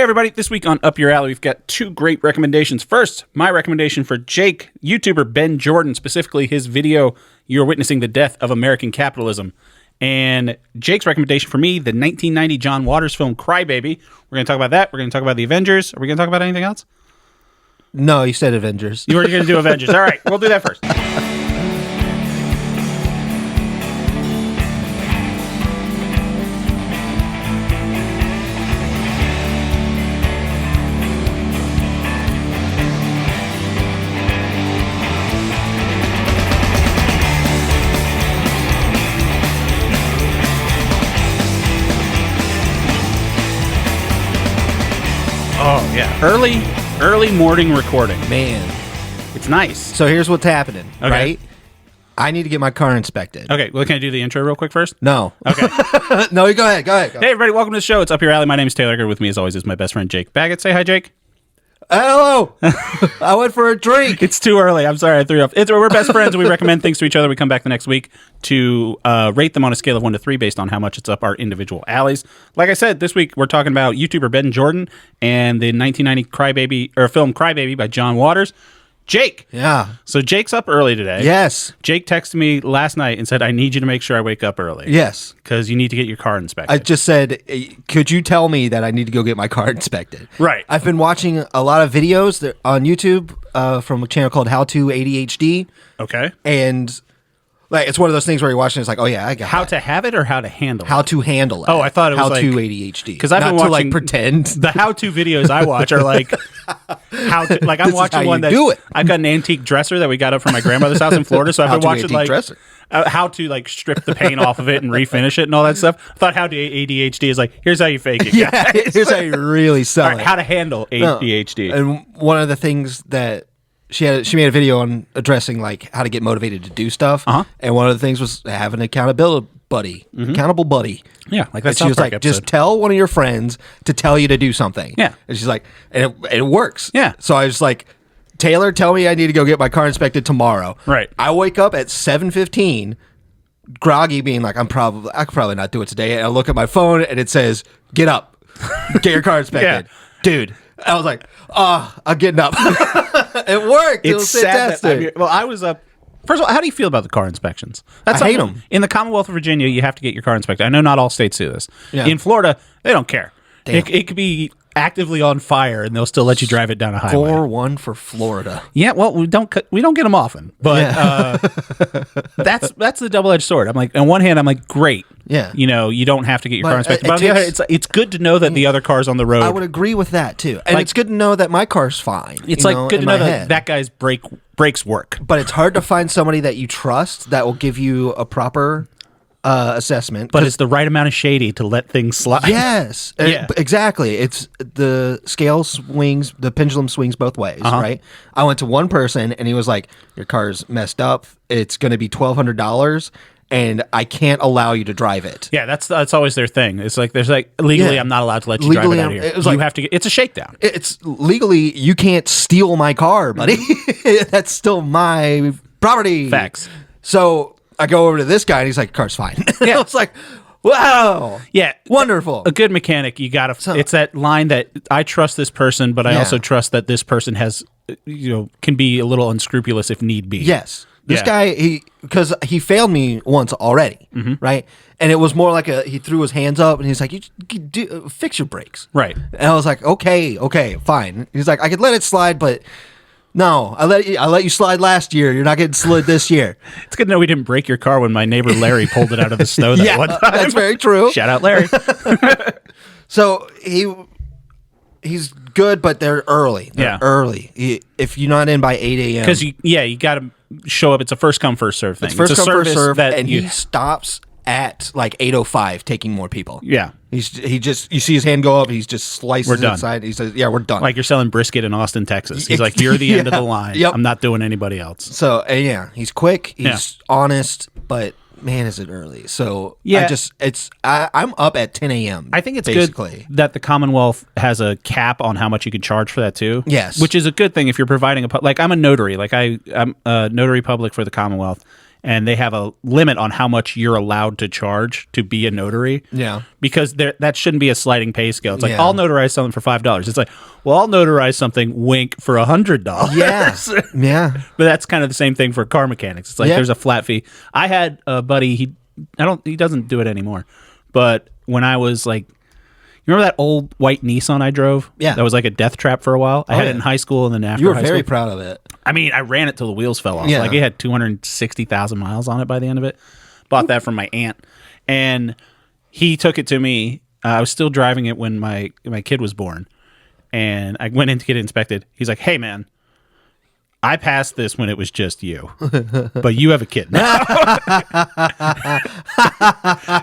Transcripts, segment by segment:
everybody. This week on Up Your Alley, we've got two great recommendations. First, my recommendation for Jake, YouTuber Benn Jordan, specifically his video, You're Witnessing the Death of American Capitalism. And Jake's recommendation for me, the 1990 John Waters film, Crybaby. We're going to talk about that. We're going to talk about the Avengers. Are we going to talk about anything else? No, you said Avengers. You were going to do Avengers. All right, we'll do that first. Oh, yeah. Early morning recording. Man. It's nice. So here's what's happening, Okay. right? I need to get my car inspected. Okay, well, can I do the intro real quick first? No. Okay. No, you go ahead. Go ahead. Hey, everybody, welcome to the show. It's Up Your Alley. My name is Taylor. With me, as always, is my best friend, Jake Baggett. Say hi, Jake. Hello. I went for a drink. It's too early. I'm sorry I threw you off. We're best friends, and we recommend things to each other. We come back the next week to rate them on a scale of 1 to 3 based on how much it's up our individual alleys. Like I said, this week we're talking about YouTuber Benn Jordan and the 1990 film Crybaby by John Waters. Jake. Yeah. So Jake's up early today. Yes. Jake texted me last night and said, I need you to make sure I wake up early. Yes. Because you need to get your car inspected. I just said, could you tell me that I need to go get my car inspected? Right. I've been watching a lot of videos on YouTube from a channel called How to ADHD. Okay. And like it's one of those things where you're watching, it's like, oh yeah, I got How that. to have it or how to handle it? How to handle it. Oh, I thought it was how like- to ADHD. Because I've been Not to watching like pretend. the how-to videos I watch are like how to, like I'm This is watching how one you that do it. I've got an antique dresser that we got up from my grandmother's house in Florida, so I've been How to watching antique like dresser. How to like strip the paint off of it and refinish it and all that stuff. I thought how to ADHD is like here's how you fake it. Yeah, guys. here's how you really sell All right, it. how to handle No. ADHD. And one of the things that she made a video on addressing like how to get motivated to do stuff. Uh-huh. And one of the things was have an accountable buddy. Yeah, like that And she was South Park like, just episode. tell one of your friends to tell you to do something. Yeah. And she's like, and it works. Yeah. So I was like, Taylor, tell me I need to go get my car inspected tomorrow. Right. I wake up at 7:15, groggy, being like, I could probably not do it today. And I look at my phone and it says, get up, get your car inspected. Yeah. Dude, I was like, I'm getting up. It worked. It was sad fantastic. that I was up. First of all, how do you feel about the car inspections? I hate something- 'em. In the Commonwealth of Virginia, you have to get your car inspected. I know not all states do this. Yeah. In Florida, they don't care. Damn. It could be actively on fire, and they'll still let you drive it down a highway. 4-1 for Florida. Yeah, well, we don't get them often, but that's the double-edged sword. I'm like, on one hand, I'm like, great. Yeah. You don't have to get your But car inspected. it But on the other, takes- it's good to know that the other cars on the road. I would agree with that too. And Like- it's good to know that my car's fine. It's you like good in to my know that head. that guy's brakes work. But it's hard to find somebody that you trust that will give you a proper assessment. But it's the right amount of shady to let things slide. yes, Yeah. exactly. It's the scale swings, the pendulum swings both ways, right? I went to one person and he was like, "Your car's messed up. It's going to be $1,200." And I can't allow you to drive it. Yeah, that's always their thing. It's like there's like legally, Yeah. I'm not allowed to let you Legally, drive it out of here. it was You like- have to get. It's a shakedown. It's legally, you can't steal my car, buddy. That's still my property. Facts. So I go over to this guy and he's like, car's fine. Yeah. I was like, wow. Yeah, Wonderful. A good mechanic, you gotta. It's that line that I trust this person, but I Yeah. also trust that this person has, can be a little unscrupulous if need be. Yes. This Yeah. guy, because he failed me once already, right? And it was more like he threw his hands up and he's like, fix your brakes. Right. And I was like, okay, fine. He's like, I could let it slide, but no, I let you slide last year. You're not getting slid this year. It's good to know we didn't break your car when my neighbor Larry pulled it out of the snow that one time. That's very true. Shout out Larry. So he's good, but they're early. Yeah. Early. If you're not in by 8 a.m. Because you got to show up. It's a first come first serve thing. First it's a come, first service serve, that and you, he stops at like 8:05, taking more people. yeah. You see his hand go up. He's just slices We're done. inside. He says, "Yeah, we're done." Like you're selling brisket in Austin, Texas. He's like, you're the end of the line. Yep. I'm not doing anybody else. So yeah, he's quick. He's Yeah. honest, but man, is it early? So Yeah. I'm up at 10 a.m. I think it's basically good that the Commonwealth has a cap on how much you can charge for that too. Yes. Which is a good thing if you're providing like I'm a notary. Like I'm a notary public for the Commonwealth. and they have a limit on how much you're allowed to charge to be a notary. Yeah. Because that shouldn't be a sliding pay scale. It's like, Yeah. I'll notarize something for $5. It's like, well, I'll notarize something, wink, for $100. Yes. Yeah. But that's kind of the same thing for car mechanics. It's like there's a flat fee. I had a buddy, he doesn't do it anymore. But when I was like, you remember that old white Nissan I drove? Yeah. That was like a death trap for a while. I had it in high school and then after You were high very school. proud of it. I mean, I ran it till the wheels fell off. Yeah. Like it had 260,000 miles on it by the end of it. Bought that from my aunt. And he took it to me. I was still driving it when my kid was born. And I went in to get it inspected. He's like, hey, man, I passed this when it was just you, but you have a kid now.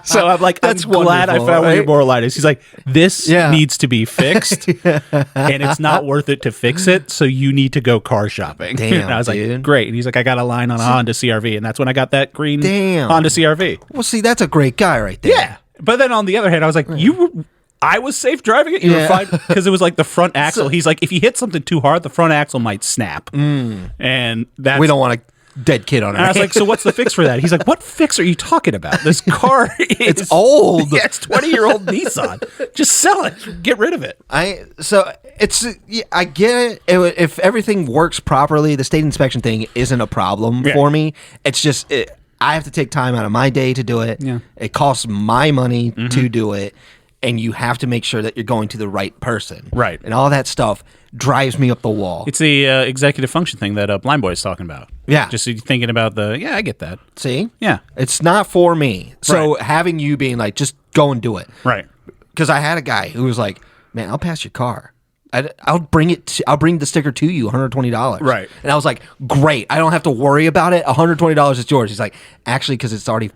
So I'm like, I'm glad I found where your moral line is. He's like, this needs to be fixed, and it's not worth it to fix it, so you need to go car shopping. Damn, and I was like, great. And he's like, I got a line on a Honda CRV, and that's when I got that green Honda CRV. Well, see, that's a great guy right there. Yeah. But then on the other hand, I was like, I was safe driving it. You were fine because it was like the front axle. He's like, if you hit something too hard, the front axle might snap. And that's, we don't want a dead kid on our And I was like, so what's the fix for that? He's like, what fix are you talking about? This car it's old. Yeah, it's 20-year-old Nissan. Just sell it. Get rid of it. I get it. If everything works properly, the state inspection thing isn't a problem for me. It's just I have to take time out of my day to do it. Yeah. It costs my money to do it. And you have to make sure that you're going to the right person. Right. And all that stuff drives me up the wall. It's the executive function thing that Blind Boy is talking about. Yeah. Just thinking about I get that. See? Yeah. It's not for me. So having you being like, just go and do it. Right. Because I had a guy who was like, man, I'll pass your car. I'll bring the sticker to you, $120. Right. And I was like, great. I don't have to worry about it. $120 is yours. He's like, actually, because it's already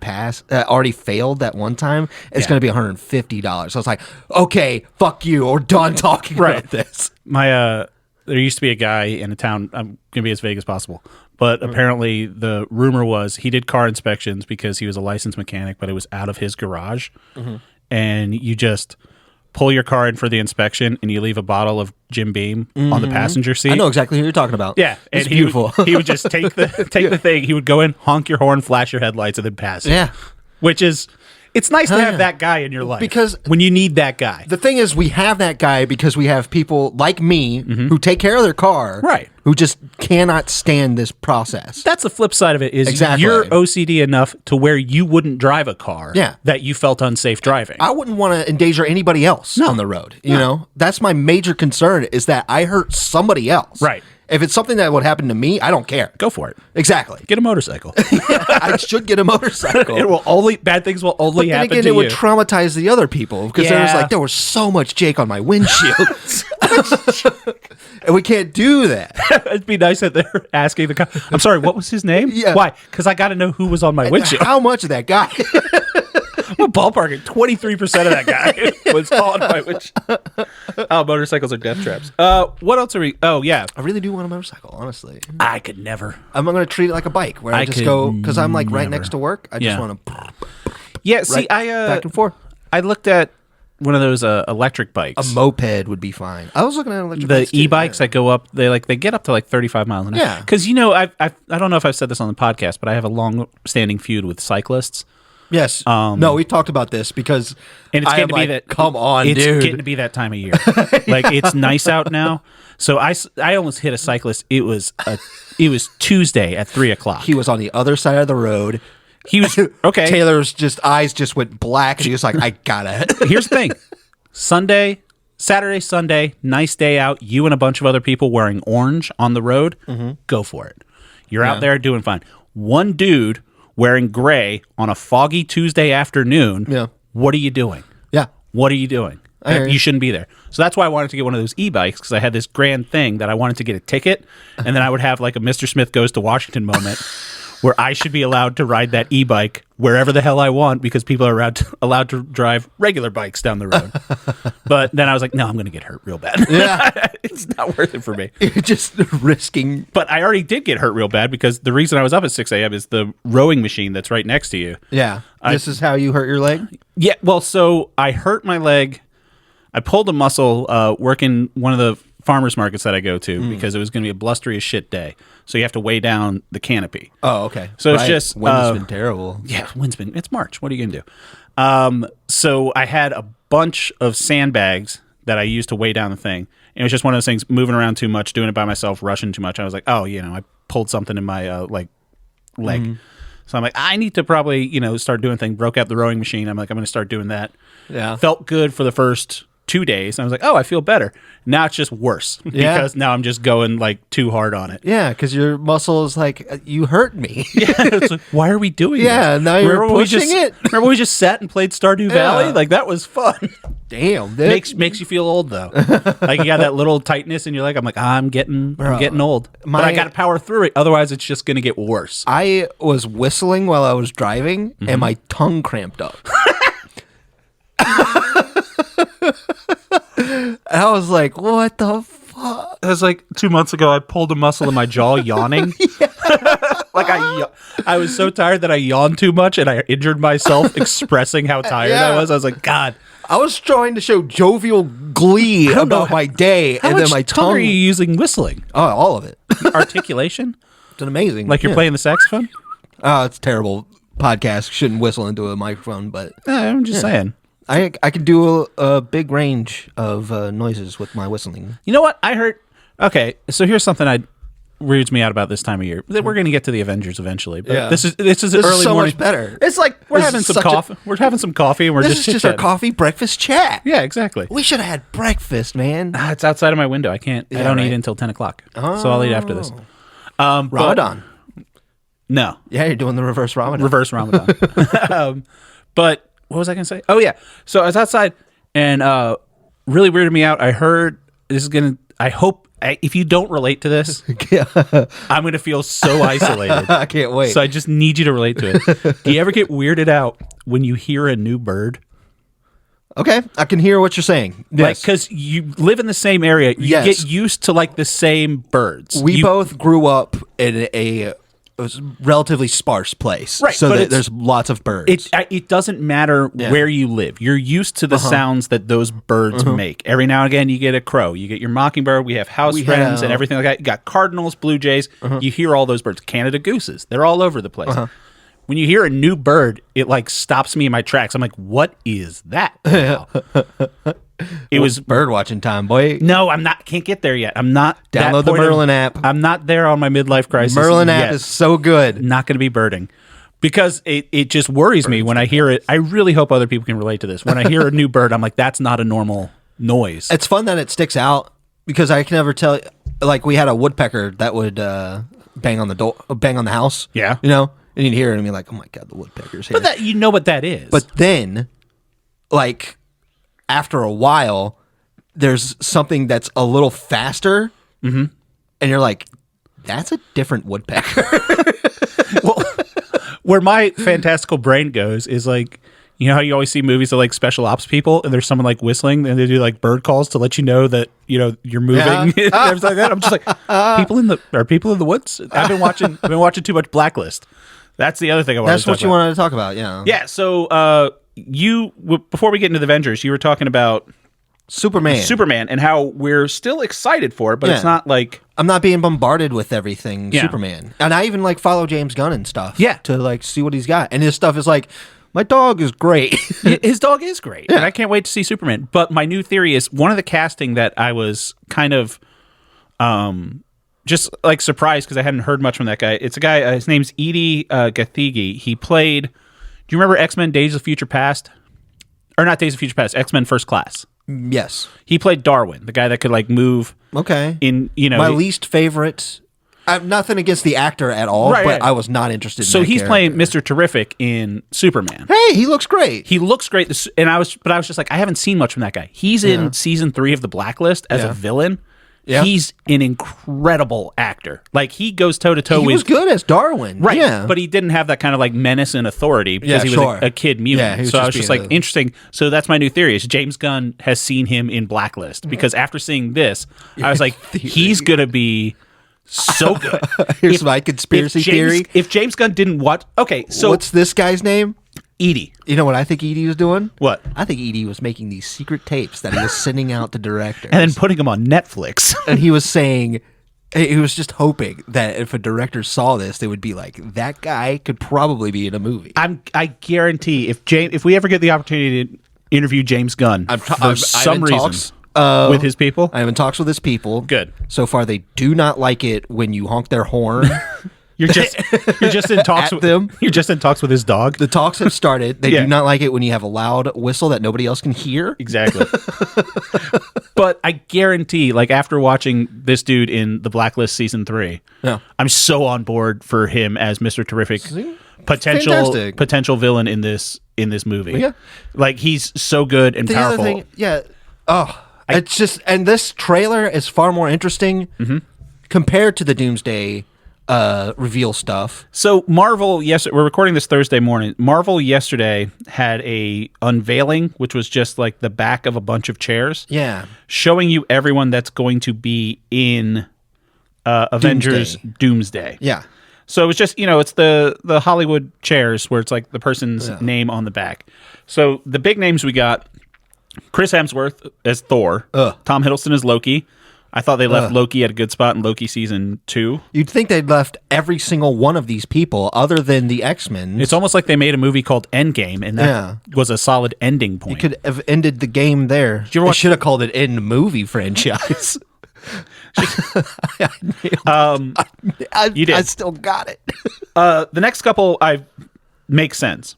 failed that one time, it's going to be $150. So I was like, okay, fuck you. We're done talking about this. There used to be a guy in a town, I'm going to be as vague as possible, but apparently the rumor was he did car inspections because he was a licensed mechanic, but it was out of his garage. And you just pull your car in for the inspection and you leave a bottle of Jim Beam on the passenger seat. I know exactly who you're talking about. Yeah. It's and beautiful. He would just take the thing. He would go in, honk your horn, flash your headlights, and then pass it. Yeah. Which is, it's nice to have that guy in your life. Because when you need that guy. The thing is, we have that guy because we have people like me who take care of their car. Right. Who just cannot stand this process. That's the flip side of it is you're OCD enough to where you wouldn't drive a car that you felt unsafe driving. I wouldn't want to endanger anybody else on the road. You know, that's my major concern is that I hurt somebody else. Right. If it's something that would happen to me, I don't care. Go for it. Exactly. Get a motorcycle. I should get a motorcycle. Bad things will only happen to you. It would traumatize the other people because there was so much Jake on my windshield. And we can't do that. It'd be nice that they're asking the guy, I'm sorry, what was his name? Yeah. Why? Because I got to know who was on my windshield. How much of that guy? I'm ballparking 23% of that guy was on my windshield. Oh, motorcycles are death traps. What else are we? Oh, yeah. I really do want a motorcycle, honestly. I could never. I'm going to treat it like a bike where I just go, because I'm like right next to work. I just want to. Yeah, see, back and forth. I looked at one of those electric bikes. A moped would be fine. I was looking at electric the bikes too, e-bikes that go up. They get up to like 35 miles an hour. Yeah, because I don't know if I've said this on the podcast, but I have a long-standing feud with cyclists. Yes. No, we talked about this because and it's getting to be that. Come on, it's dude. getting to be that time of year. Like it's nice out now. So I almost hit a cyclist. It was Tuesday at 3:00. He was on the other side of the road. He was okay. Taylor's eyes just went black, and he was like, "I gotta." Here's the thing: Saturday, Sunday, nice day out. You and a bunch of other people wearing orange on the road. Go for it. You're out there doing fine. One dude wearing gray on a foggy Tuesday afternoon. Yeah. What are you doing? Yeah. What are you doing? You shouldn't be there. So that's why I wanted to get one of those e-bikes because I had this grand thing that I wanted to get a ticket, and then I would have like a Mr. Smith Goes to Washington moment where I should be allowed to ride that e-bike wherever the hell I want because people are allowed to drive regular bikes down the road. But then I was like, no, I'm going to get hurt real bad. Yeah. It's not worth it for me. You're just risking. But I already did get hurt real bad because the reason I was up at 6 a.m. is the rowing machine that's right next to you. Yeah. This is how you hurt your leg? Yeah. Well, so I hurt my leg. I pulled a muscle working one of the farmers markets that I go to because it was going to be a blustery as shit day. So you have to weigh down the canopy. Oh, okay. So it's just wind's been terrible. Yeah, it's March. What are you going to do? So I had a bunch of sandbags that I used to weigh down the thing. And it was just one of those things, moving around too much, doing it by myself, rushing too much. I was like, oh, I pulled something in my leg. So I'm like, I need to probably, start doing things. Broke out the rowing machine. I'm like, I'm going to start doing that. Yeah. Felt good for the first 2 days. And I was like, oh, I feel better. Now it's just worse because now I'm just going like too hard on it. Yeah, because your muscle is like, you hurt me. Yeah, it's like, why are we doing this? Yeah, now you're pushing it. Remember when we just sat and played Stardew Valley? Like, that was fun. Damn. Makes you feel old, though. Like, you got that little tightness in your leg. I'm like, I'm getting old. But I got to power through it. Otherwise, it's just going to get worse. I was whistling while I was driving, and my tongue cramped up. I was like, what the fuck? It was like 2 months ago, I pulled a muscle in my jaw yawning. Like I was so tired that I yawned too much and I injured myself expressing how tired I was. I was like, God. I was trying to show jovial glee about my day, and then my tongue. How are you using whistling? Oh, all of it. Articulation? It's an amazing. Like you're playing the saxophone? Oh, it's terrible. Podcast shouldn't whistle into a microphone, but I'm just saying. I can do a big range of noises with my whistling. You know what? I heard. Okay, so here's something that weirds me out about this time of year. We're going to get to the Avengers eventually, but this is early so morning. Much better. It's like we're having some coffee. We're having some coffee, and we're this is just our coffee breakfast chat. Yeah, exactly. We should have had breakfast, man. It's outside of my window. I can't. I don't eat until 10 o'clock, so I'll eat after this. Ramadan. No. Yeah, you're doing the reverse Ramadan. Reverse Ramadan. But what was I going to say? Oh, yeah. So I was outside, and really weirded me out. I heard this is going to, I hope, if you don't relate to this, I'm going to feel so isolated. I can't wait. So I just need you to relate to it. Do you ever get weirded out when you hear a new bird? Okay, I can hear what you're saying. Yes. Like, because you live in the same area, you get used to like the same birds. We both grew up in a relatively sparse place, right? So there's lots of birds. It doesn't matter where you live. You're used to the sounds that those birds make. Every now and again, you get a crow, you get your mockingbird. We have house wrens and everything like that. You got cardinals, blue jays. You hear all those birds. Canada gooses. They're all over the place. When you hear a new bird, it like stops me in my tracks. I'm like, what is that? It was bird watching time, boy. No, I'm not. Can't get there yet. I'm not. Download the Merlin app. I'm not there on my midlife crisis. Merlin app is so good. Not going to be birding because it just worries me when I hear it. I really hope other people can relate to this. When I hear a new bird, I'm like, that's not a normal noise. It's fun that it sticks out because I can never tell. Like we had a woodpecker that would bang on the door, bang on the house. Yeah, and you'd hear it and be like, oh my God, the woodpecker's here. But that, you know what that is. But then, like, after a while, there's something that's a little faster, and you're like, that's a different woodpecker. Well, where my fantastical brain goes is like, you know how you always see movies of like special ops people and there's someone like whistling and they do like bird calls to let you know that, you're moving and everything like that. I'm just like, people in the woods? I've been watching too much Blacklist. That's the other thing I wanted to talk about. That's what you wanted to talk about, yeah. Yeah, so before we get into the Avengers, you were talking about Superman and how we're still excited for it, but it's not like I'm not being bombarded with everything Superman. And I even like follow James Gunn and stuff. Yeah. To like see what he's got. And his stuff is like, my dog is great. His dog is great. Yeah. And I can't wait to see Superman. But my new theory is one of the casting that I was kind of just like surprised because I hadn't heard much from that guy. It's a guy, his name's Edie Gathegi. He played, do you remember X-Men Days of Future Past? Or not Days of Future Past, X-Men First Class. Yes. He played Darwin, the guy that could like move. Okay. In, my least favorite. I have nothing against the actor at all, but I was not interested in so he's character. playing Mr. Terrific in Superman. Hey, he looks great. He looks great. And I was just like, I haven't seen much from that guy. He's in season 3 of The Blacklist as a villain. Yeah. He's an incredible actor. Like, he goes toe-to-toe with... He was good as Darwin. Right. Yeah. But he didn't have that kind of, like, menace and authority because he was a kid mutant. Yeah, so I was just like, interesting. So that's my new theory is James Gunn has seen him in Blacklist. Because after seeing this, I was like, he's going to be so good. Here's my conspiracy theory. If James Gunn didn't watch... Okay, so... What's this guy's name? Edie. You know what I think Edie was doing? What? I think Edie was making these secret tapes that he was sending out to directors. And then putting them on Netflix. And he was saying, he was just hoping that if a director saw this, they would be like, that guy could probably be in a movie. I guarantee if we ever get the opportunity to interview James Gunn for some reason with his people. I'm in talks with his people. Good. So far, they do not like it when you honk their horn. You're just in talks with them. You're just in talks with his dog. The talks have started. They do not like it when you have a loud whistle that nobody else can hear. Exactly. But I guarantee, like after watching this dude in The Blacklist season 3, I'm so on board for him as Mr. Terrific, potential villain in this movie. Yeah, like he's so good and powerful. Other thing, it's just, and this trailer is far more interesting compared to the Doomsday reveal stuff. So Marvel, we're recording this Thursday morning. Marvel yesterday had a unveiling, which was just like the back of a bunch of chairs. Yeah. Showing you everyone that's going to be in Avengers Doomsday. Yeah. So it was just, it's the Hollywood chairs where it's like the person's name on the back. So the big names we got, Chris Hemsworth as Thor, Tom Hiddleston as Loki. I thought they left Loki at a good spot in Loki season 2. You'd think they'd left every single one of these people other than the X-Men. It's almost like they made a movie called Endgame, and that was a solid ending point. You could have ended the game there. They should have called it End Movie franchise. You did. I still got it. The next couple make sense.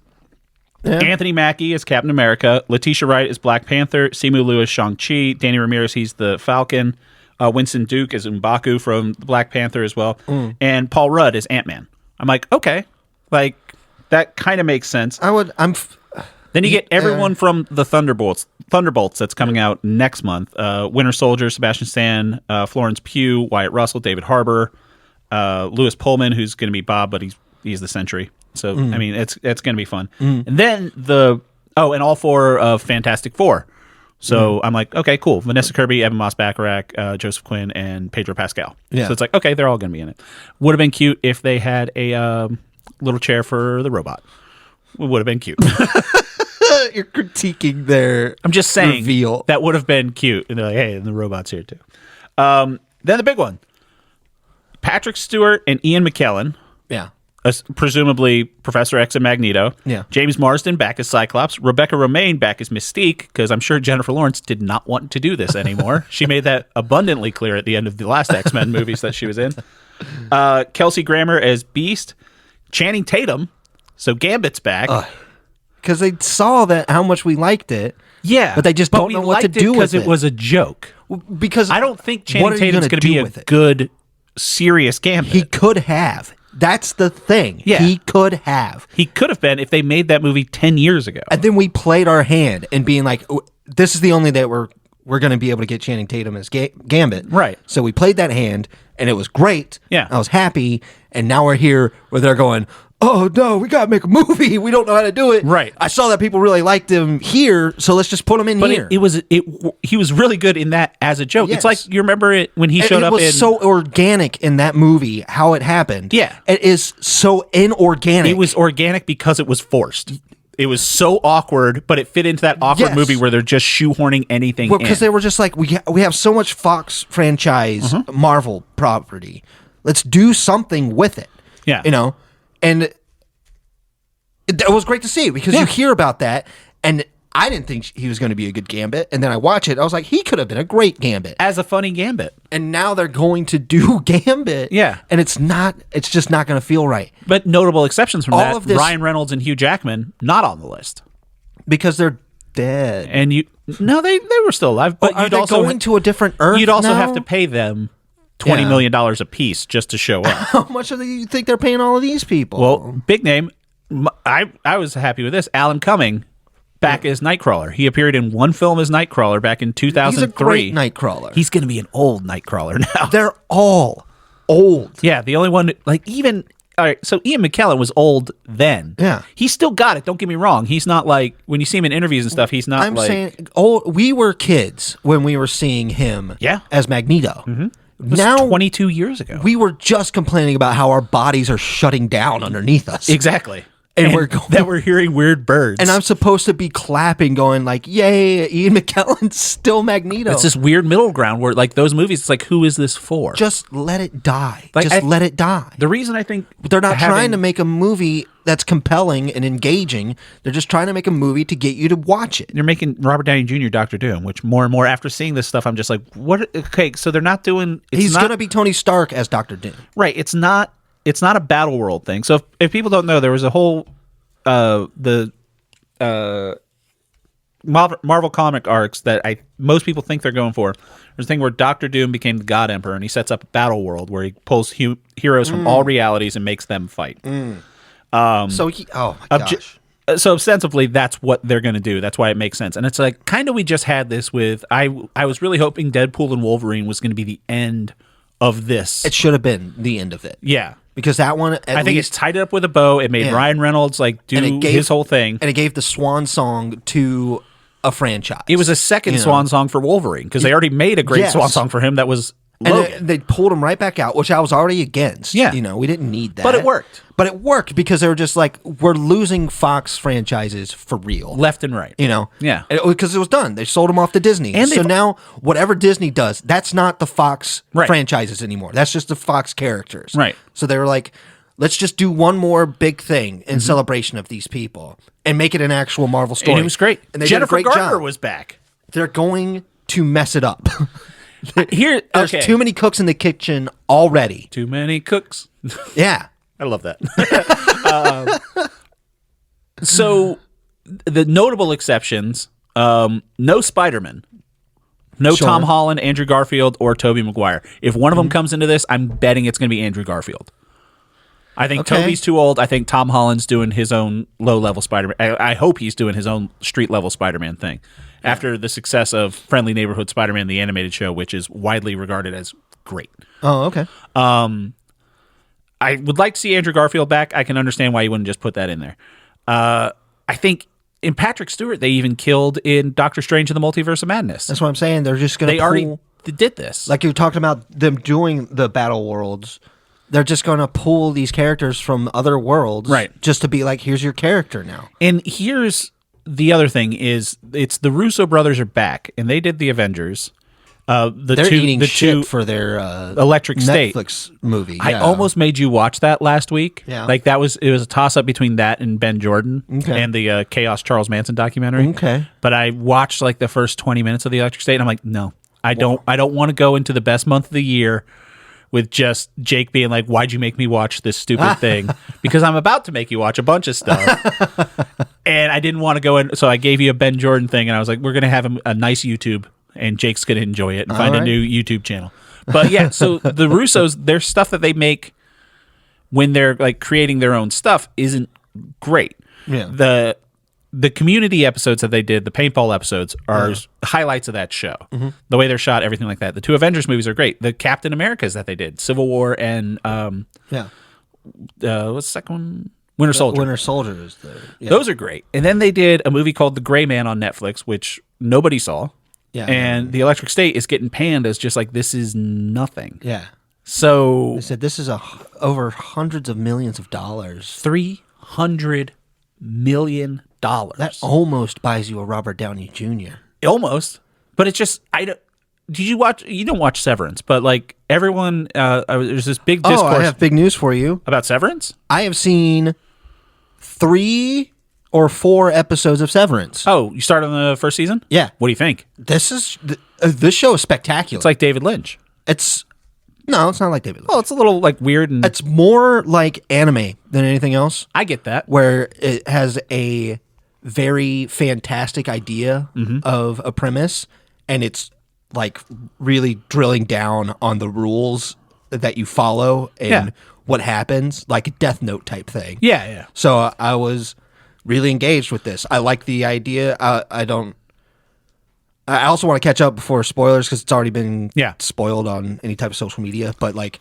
Yeah. Anthony Mackie is Captain America. Letitia Wright is Black Panther. Simu Liu is Shang-Chi. Danny Ramirez, he's the Falcon. Winston Duke is M'Baku from Black Panther as well. And Paul Rudd is Ant-Man. I'm like, okay. Like, that kind of makes sense. Then you get everyone from the Thunderbolts that's coming out next month. Winter Soldier, Sebastian Stan, Florence Pugh, Wyatt Russell, David Harbour, Lewis Pullman, who's going to be Bob, but he's the Sentry. So, I mean, it's going to be fun. And then and all 4 of Fantastic Four. So I'm like, okay, cool. Vanessa Kirby, Evan Moss-Bachrach, Joseph Quinn, and Pedro Pascal. Yeah. So it's like, okay, they're all going to be in it. Would have been cute if they had a little chair for the robot. It would have been cute. You're critiquing their I'm just saying reveal. That would have been cute. And they're like, hey, and the robot's here too. Then the big one. Patrick Stewart and Ian McKellen. Yeah. Presumably Professor X and Magneto. Yeah. James Marsden back as Cyclops. Rebecca Romijn back as Mystique, because I'm sure Jennifer Lawrence did not want to do this anymore. She made that abundantly clear at the end of the last X-Men movies that she was in. Kelsey Grammer as Beast. Channing Tatum. So Gambit's back. Because they saw how much we liked it. Yeah. But they just don't know what to do with it. Because it was a joke. Because I don't think Channing Tatum's going to be a good, serious Gambit. He could have. That's the thing. Yeah. He could have. He could have been if they made that movie 10 years ago. And then we played our hand and being like, this is the only that we're going to be able to get Channing Tatum as Gambit. Right. So we played that hand and it was great. Yeah. I was happy. And now we're here where they're going, oh no, we got to make a movie. We don't know how to do it. Right. I saw that people really liked him here, so let's just put him in here. He was really good in that as a joke. Yes. It's like, you remember it when he showed up in... It was so organic in that movie, how it happened. Yeah. It is so inorganic. It was organic because it was forced. It was so awkward, but it fit into that awkward movie where they're just shoehorning anything in. Because they were just like, we have so much Fox franchise Marvel property. Let's do something with it. Yeah. And it was great to see because you hear about that, and I didn't think he was going to be a good Gambit, and then I watch it, I was like, he could have been a great Gambit. As a funny Gambit. And now they're going to do Gambit. Yeah. And it's just not going to feel right. But notable exceptions from All of this, Ryan Reynolds and Hugh Jackman, not on the list. Because they're dead. And they were still alive, but you'd also going to a different Earth. You'd also now? have to pay them $20 million a piece just to show up. How much do you think they're paying all of these people? Well, big name. I was happy with this. Alan Cumming back as Nightcrawler. He appeared in one film as Nightcrawler back in 2003. He's a great Nightcrawler. He's going to be an old Nightcrawler now. They're all old. Yeah, the only one, like even... All right, so Ian McKellen was old then. Yeah. He still got it, don't get me wrong. He's not like... When you see him in interviews and stuff, he's not I'm saying, we were kids when we were seeing him as Magneto. Mm-hmm. Now 22 years ago. We were just complaining about how our bodies are shutting down underneath us. Exactly. and we're going, that we're hearing weird birds. and I'm supposed to be clapping, going like, "Yay, Ian McKellen's still Magneto." It's this weird middle ground where, like, those movies, it's like, who is this for? Just let it die. Like, Just let it die. The reason I think They're not trying to make a movie that's compelling and engaging. They're just trying to make a movie to get you to watch it. you're making Robert Downey Jr. Dr. Doom, which more and more after seeing this stuff, I'm just like, what? Okay, so they're not doing. He's going to be Tony Stark as Dr. Doom. Right. It's not a battle world thing. So if people don't know, there was a whole Marvel comic arcs that most people think they're going for. There's a thing where Dr. Doom became the God Emperor, and he sets up a battle world where he pulls heroes from all realities and makes them fight. Oh my gosh. So ostensibly, that's what they're going to do. That's why it makes sense. And it's like, kind of, we just had this with, I was really hoping Deadpool and Wolverine was going to be the end of this. It should have been the end of it. Yeah. Because that one, I think it's tied it up with a bow. It made Ryan Reynolds do his whole thing. And it gave the swan song to a franchise. It was a second swan song for Wolverine, because they already made a great swan song for him that was Logan. And they pulled him right back out, which I was already against. Yeah. We didn't need that. But it worked. But it worked because they were just like, we're losing Fox franchises for real. Left and right. Yeah. Because it was done. They sold them off to Disney. And so now, whatever Disney does, that's not the Fox franchises anymore. That's just the Fox characters. Right. So they were like, let's just do one more big thing in celebration of these people and make it an actual Marvel story. And it was great. And they Jennifer did a great Garner job. was back. They're going to mess it up. There's Too many cooks in the kitchen already. Too many cooks. Yeah. I love that. So the notable exceptions, no Spider-Man. No Sure. Tom Holland, Andrew Garfield, or Tobey Maguire. If one of them comes into this, I'm betting it's going to be Andrew Garfield. I think Tobey's too old. I think Tom Holland's doing his own low-level Spider-Man. I hope he's doing his own street-level Spider-Man thing. After the success of Friendly Neighborhood Spider-Man, the animated show, which is widely regarded as great. Oh, okay. I would like to see Andrew Garfield back. I can understand why you wouldn't just put that in there. I think in Patrick Stewart, they even killed in Doctor Strange and the Multiverse of Madness. That's what I'm saying. They're just going to already did this. Like you talked about them doing the battle worlds. They're just going to pull these characters from other worlds. Right. Just to be like, here's your character now. And here's the other thing is, it's the Russo brothers are back, and they did the Avengers. They're eating shit for their Electric State Netflix movie. I almost made you watch that last week. Yeah. Like it was a toss up between that and Ben Jordan and the Chaos Charles Manson documentary. Okay. But I watched like the first 20 minutes of the Electric State, and I'm like, no, I don't want to go into the best month of the year with just Jake being like, why'd you make me watch this stupid thing? Because I'm about to make you watch a bunch of stuff. And I didn't want to go in. So I gave you a Ben Jordan thing, and I was like, we're going to have a nice YouTube, and Jake's going to enjoy it and find a new YouTube channel. But yeah, so the Russos, their stuff that they make when they're like creating their own stuff isn't great. Yeah. The Community episodes that they did, the paintball episodes, are highlights of that show. The way they're shot, everything like that. The two Avengers movies are great. The Captain Americas that they did, Civil War and what's the second one? Winter Soldier. Winter Soldier is Those are great. And then they did a movie called The Gray Man on Netflix, which nobody saw. Yeah. And The Electric State is getting panned as just like, this is nothing. Yeah. So They said this is over hundreds of millions of dollars. $300 million. That almost buys you a Robert Downey Jr. Almost, but it's just did you watch? You don't watch Severance, but like everyone, there's this big discourse. I have big news for you about Severance. I have seen 3 or 4 episodes of Severance. Oh, you started on the first season? Yeah. What do you think? This show is spectacular. It's like David Lynch. No, it's not like David Lynch. Well, it's a little like weird, and It's more like anime than anything else. I get that. Where it has a very fantastic idea of a premise, and it's like really drilling down on the rules that you follow and what happens, like a Death Note type thing. Yeah. So I was really engaged with this. I like the idea. I also want to catch up before spoilers because it's already been spoiled on any type of social media. But like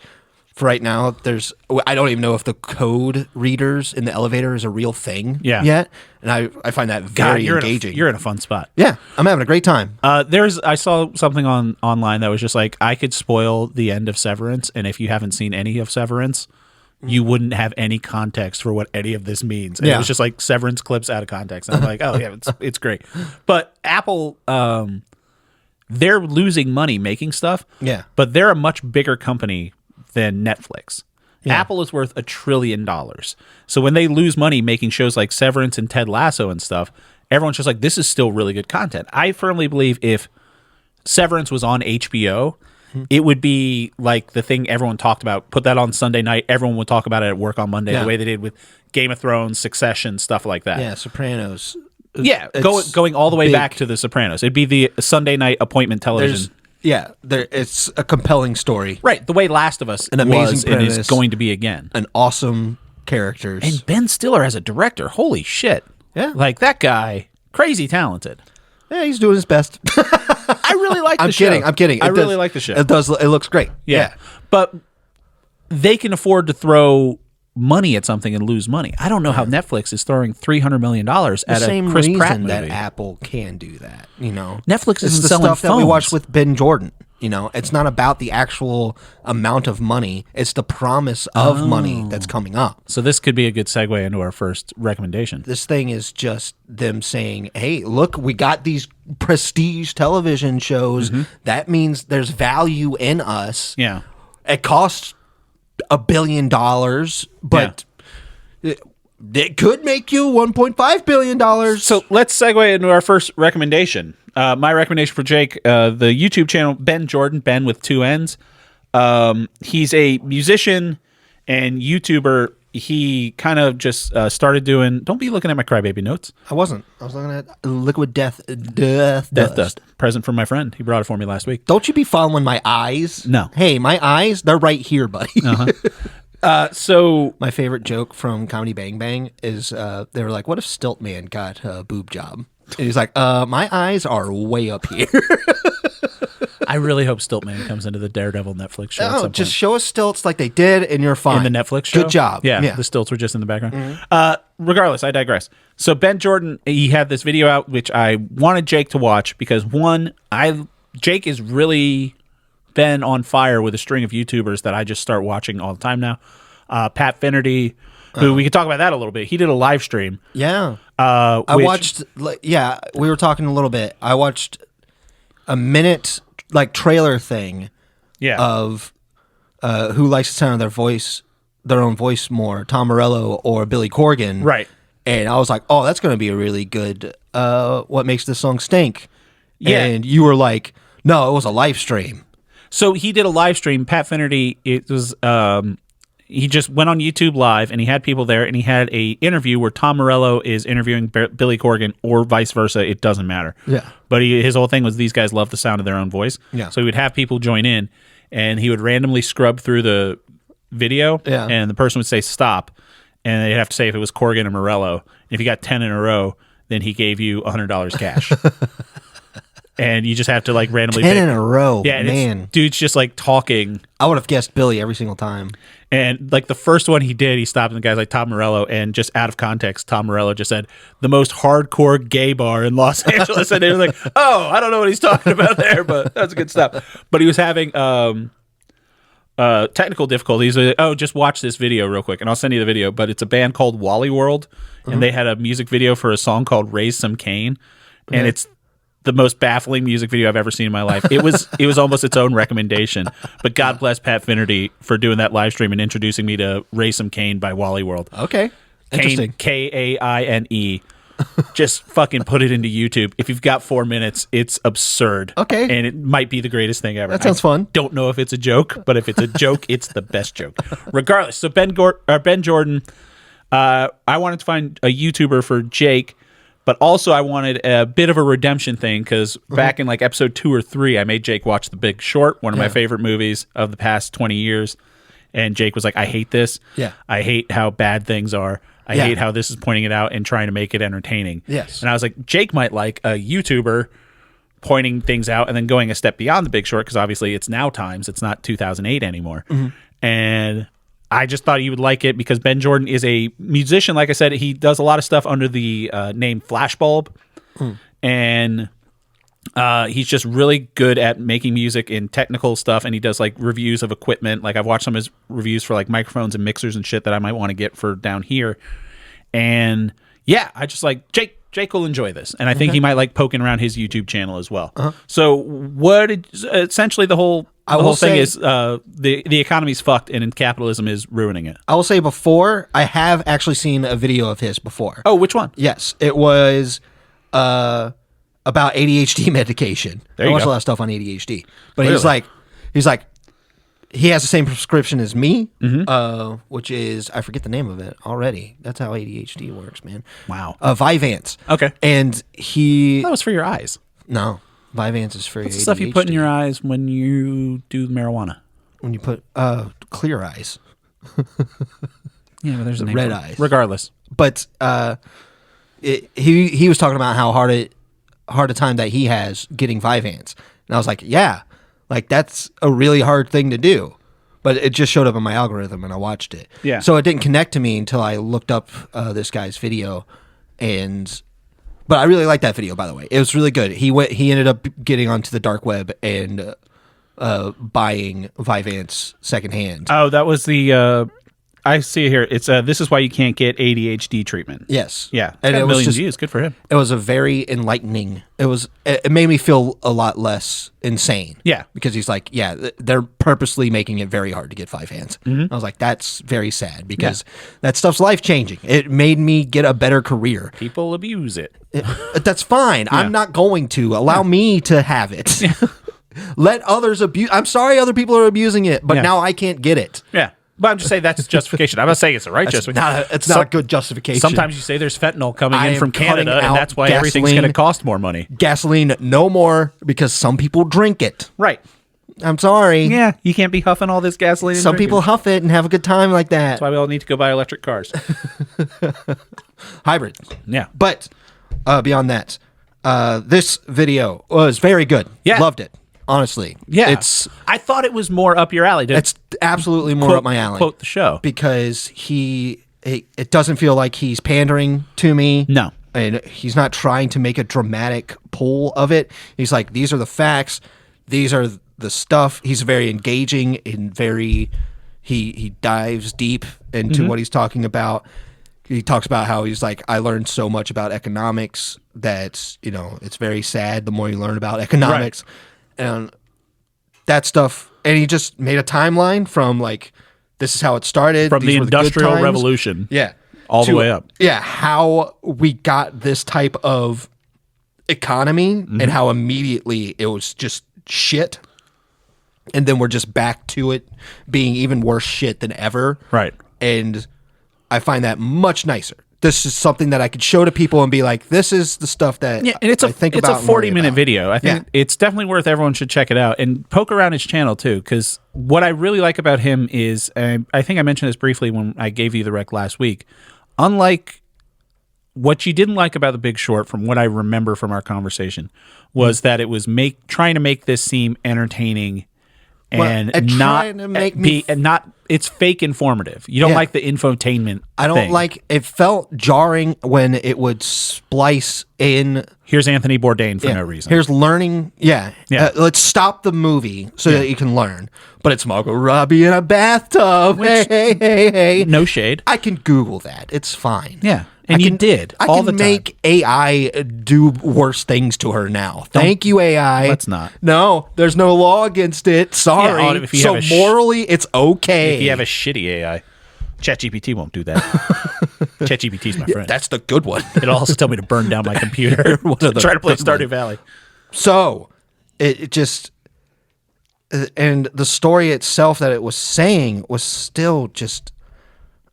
for right now, I don't even know if the code readers in the elevator is a real thing yet. And I find that very engaging. You're in a fun spot. Yeah, I'm having a great time. I saw something online that was just like, I could spoil the end of Severance, and if you haven't seen any of Severance, you wouldn't have any context for what any of this means. And it was just like severance clips out of context. And I'm like, oh yeah, it's great. But Apple, they're losing money making stuff. Yeah. But they're a much bigger company than Netflix. Yeah. Apple is worth $1 trillion. So when they lose money making shows like Severance and Ted Lasso and stuff, everyone's just like, this is still really good content. I firmly believe if Severance was on HBO, it would be like the thing everyone talked about. Put that on Sunday night. Everyone would talk about it at work on Monday, the way they did with Game of Thrones, Succession, stuff like that. Yeah, Sopranos. Yeah, going all the way back to The Sopranos. It'd be the Sunday night appointment television. It's a compelling story. Right, the way Last of Us an amazing premise, and is going to be again. An awesome characters. And Ben Stiller as a director, holy shit. Yeah. Like, that guy, crazy talented. Yeah, he's doing his best. I really like the show. I'm kidding. I really like the show. It looks great. Yeah. But they can afford to throw money at something and lose money. I don't know how Netflix is throwing $300 million at a Chris Pratt movie. That Apple can do that, Netflix is the selling stuff phones. that we watched with Ben Jordan. It's not about the actual amount of money. It's the promise of money that's coming up. So this could be a good segue into our first recommendation. This thing is just them saying, hey, look, we got these prestige television shows. That means there's value in us. Yeah. It costs $1 billion, but it could make you $1.5 billion. So let's segue into our first recommendation. My recommendation for Jake, the YouTube channel Benn Jordan, Ben with 2 N's. He's a musician and YouTuber. He kind of just started doing. Don't be looking at my crybaby notes. I wasn't. I was looking at liquid death dust. Present from my friend. He brought it for me last week. Don't you be following my eyes? No. Hey, my eyes, they're right here, buddy. So my favorite joke from Comedy Bang Bang is they were like, "What if Stiltman got a boob job?" And he's like, "My eyes are way up here." I really hope Stiltman comes into the Daredevil Netflix show. Oh, just show us stilts like they did, and you're fine. In the Netflix show? Good job. Yeah, the stilts were just in the background. Regardless, I digress. So Ben Jordan, he had this video out, which I wanted Jake to watch because, one, Jake is really been on fire with a string of YouTubers that I just start watching all the time now. Pat Finnerty, who we could talk about that a little bit. He did a live stream. Yeah. I watched, we were talking a little bit. I watched a minute trailer thing of who likes the sound of their own voice more, Tom Morello or Billy Corgan. Right. And I was like, oh, that's going to be a really good What Makes This Song Stink. Yeah. And you were like, no, it was a live stream. So he did a live stream. Pat Finnerty, it was he just went on YouTube Live and he had people there and he had a interview where Tom Morello is interviewing Billy Corgan or vice versa. It doesn't matter. Yeah. But his whole thing was these guys love the sound of their own voice. Yeah. So he would have people join in and he would randomly scrub through the video and the person would say stop and they'd have to say if it was Corgan or Morello. And if you got 10 in a row, then he gave you $100 cash. And you just have to randomly 10 in a row. Yeah, man. Dude's just talking. I would have guessed Billy every single time. And the first one he did, he stopped and the guy's like Tom Morello, and just out of context, Tom Morello just said the most hardcore gay bar in Los Angeles, and they were like, "Oh, I don't know what he's talking about there, but that's good stuff." But he was having technical difficulties. Like, oh, just watch this video real quick, and I'll send you the video. But it's a band called Wally World, and they had a music video for a song called "Raise Some Cane," and it's the most baffling music video I've ever seen in my life. It was almost its own recommendation. But God bless Pat Finnerty for doing that live stream and introducing me to Raise Some Cane by Wally World. Okay. Interesting. Kaine. Just fucking put it into YouTube. If you've got 4 minutes, it's absurd. Okay. And it might be the greatest thing ever. That sounds fun. Don't know if it's a joke, but if it's a joke, it's the best joke. Regardless, so Ben Jordan, I wanted to find a YouTuber for Jake. But also I wanted a bit of a redemption thing because back in episode 2 or 3, I made Jake watch The Big Short, one of my favorite movies of the past 20 years. And Jake was like, I hate this. Yeah. I hate how bad things are. I hate how this is pointing it out and trying to make it entertaining. Yes. And I was like, Jake might like a YouTuber pointing things out and then going a step beyond The Big Short because obviously it's now times. It's not 2008 anymore. And I just thought you would like it because Ben Jordan is a musician. Like I said, he does a lot of stuff under the name Flashbulb. And He's just really good at making music and technical stuff, and he does like reviews of equipment. Like I've watched some of his reviews for like microphones and mixers and shit that I might want to get for down here. And yeah, I just like Jake will enjoy this, and I think he might like poking around his YouTube channel as well. So what essentially the whole thing is the economy's fucked and capitalism is ruining it. I will say before, I have actually seen a video of his before. Oh, which one? Yes, it was about ADHD medication. I watch a lot of stuff on ADHD, but Really? he's like he has the same prescription as me, which is I forget the name of it already. That's how ADHD works, man. Wow. Vyvanse. Okay. And That was for your eyes. no, Vyvanse is for What's the ADHD. stuff you put in your eyes when you do marijuana? When you put clear eyes. Yeah, but there's a name red for it. eyes. Regardless. But he was talking about how hard a time that he has getting Vyvanse, and I was like, yeah, like that's a really hard thing to do. But it just showed up in my algorithm, and I watched it. Yeah. So it didn't connect to me until I looked up this guy's video, but I really liked that video, by the way. It was really good. He ended up getting onto the dark web and buying Vyvanse secondhand. Oh, that was the I see it here. It's this is why you can't get ADHD treatment. Yes. Yeah. And Got it was millions just of views. Good for him. It was a very enlightening. It made me feel a lot less insane. Yeah. Because he's like, yeah, they're purposely making it very hard to get Vyvanse. I was like, that's very sad because that stuff's life changing. It made me get a better career. People abuse it. That's fine. I'm not going to allow me to have it. Let others abuse. I'm sorry, other people are abusing it, but now I can't get it. Yeah. But I'm just saying that's justification. I'm not saying it's the right justification. It's not a good justification. Sometimes you say there's fentanyl coming I in am from cutting Canada, and out that's why everything's gasoline. going to cost more money. Gasoline, no more, because some people drink it. Right. I'm sorry. Yeah. You can't be huffing all this gasoline. And Some drinking. people huff it and have a good time like that. That's why we all need to go buy electric cars. Hybrid. Yeah. But beyond that, this video was very good. Yeah. Loved it. Honestly. Yeah. I thought it was more up your alley. It's absolutely more up my alley. Quote the show. Because it doesn't feel like he's pandering to me. No. And he's not trying to make a dramatic pull of it. He's like, these are the facts. These are the stuff. He's very engaging and he dives deep into what he's talking about. He talks about how he's like, I learned so much about economics that, it's very sad the more you learn about economics. Right. And that stuff. And he just made a timeline from like, this is how it started. From the Industrial Revolution. Yeah. All the way up. Yeah. How we got this type of economy and how immediately it was just shit. And then we're just back to it being even worse shit than ever. Right. And I find that much nicer. This is something that I could show to people and be like, this is the stuff that and it's I think about. It's a 40-minute video. I think it's definitely worth everyone should check it out and poke around his channel too. Because what I really like about him is, I think I mentioned this briefly when I gave you the rec last week. Unlike what you didn't like about The Big Short, from what I remember from our conversation, was that it was trying to make this seem entertaining and it's fake informative. You don't like the infotainment. I don't thing. like it. Felt jarring when it would splice in. Here's Anthony Bourdain for no reason. Here's learning. Yeah. Let's stop the movie so that you can learn. But it's Margot Robbie in a bathtub. Hey. No shade. I can Google that. It's fine. Yeah. And you did I all can the time. make AI do worse things to her now. Thank you, AI. Let's not. No, there's no law against it. Sorry. Yeah, if you so have morally, it's okay. If you have a shitty AI, ChatGPT won't do that. ChatGPT's my friend. That's the good one. It'll also tell me to burn down my computer to try to play Stardew Valley. So, it just... And the story itself that it was saying was still just...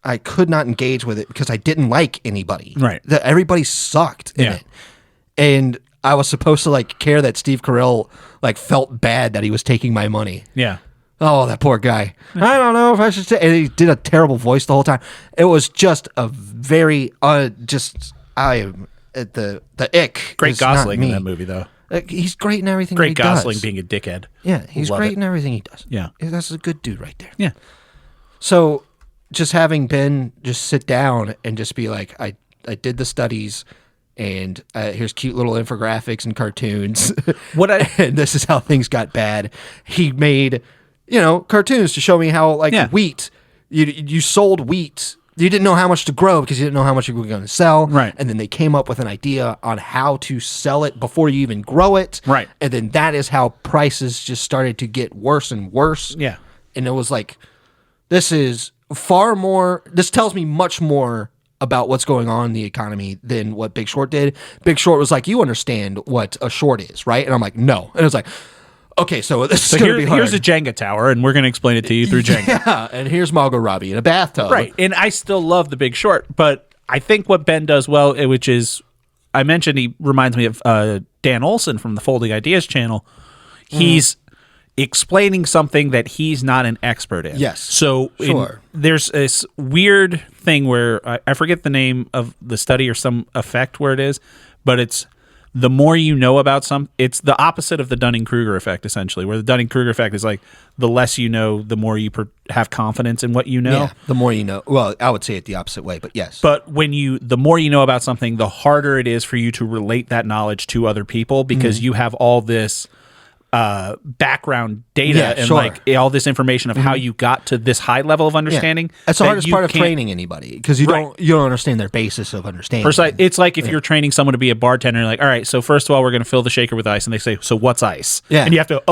I could not engage with it because I didn't like anybody. Right. Everybody sucked in it. And I was supposed to care that Steve Carell felt bad that he was taking my money. Yeah. Oh, that poor guy. I don't know if I should say. And he did a terrible voice the whole time. It was just a very the ick. Great Gosling in that movie though. He's great in everything. Great he Gosling does. being a dickhead. Yeah, he's Love great it. in everything he does. Yeah. That's a good dude right there. Yeah. So just having Ben just sit down and just be like, I did the studies and here's cute little infographics and cartoons. And this is how things got bad. He made, cartoons to show me how wheat, you sold wheat. You didn't know how much to grow because you didn't know how much you were going to sell. Right. And then they came up with an idea on how to sell it before you even grow it. Right. And then that is how prices just started to get worse and worse. Yeah. And it was like, this tells me much more about what's going on in the economy than what Big Short did. Big Short was like, you understand what a short is, right? And I'm like, no. And it was like, okay, so this is going to be hard. Here's a Jenga tower, and we're going to explain it to you through Jenga. Yeah, and here's Margot Robbie in a bathtub. Right, and I still love The Big Short, but I think what Ben does well, which is, I mentioned he reminds me of Dan Olson from the Folding Ideas channel. He's explaining something that he's not an expert in. Yes, so sure. There's this weird thing where I forget the name of the study or some effect where it is, but it's the more you know about it's the opposite of the Dunning-Kruger effect, essentially, where the Dunning-Kruger effect is like the less you know, the more you have confidence in what you know. Yeah, the more you know. Well, I would say it the opposite way, but yes. But the more you know about something, the harder it is for you to relate that knowledge to other people because you have all this background data and like all this information of how you got to this high level of understanding. That's the hardest part of training anybody because you don't understand their basis of understanding. It's like if you're training someone to be a bartender, you're like, all right, so first of all, we're going to fill the shaker with ice, and they say, so what's ice? Yeah, and you have to,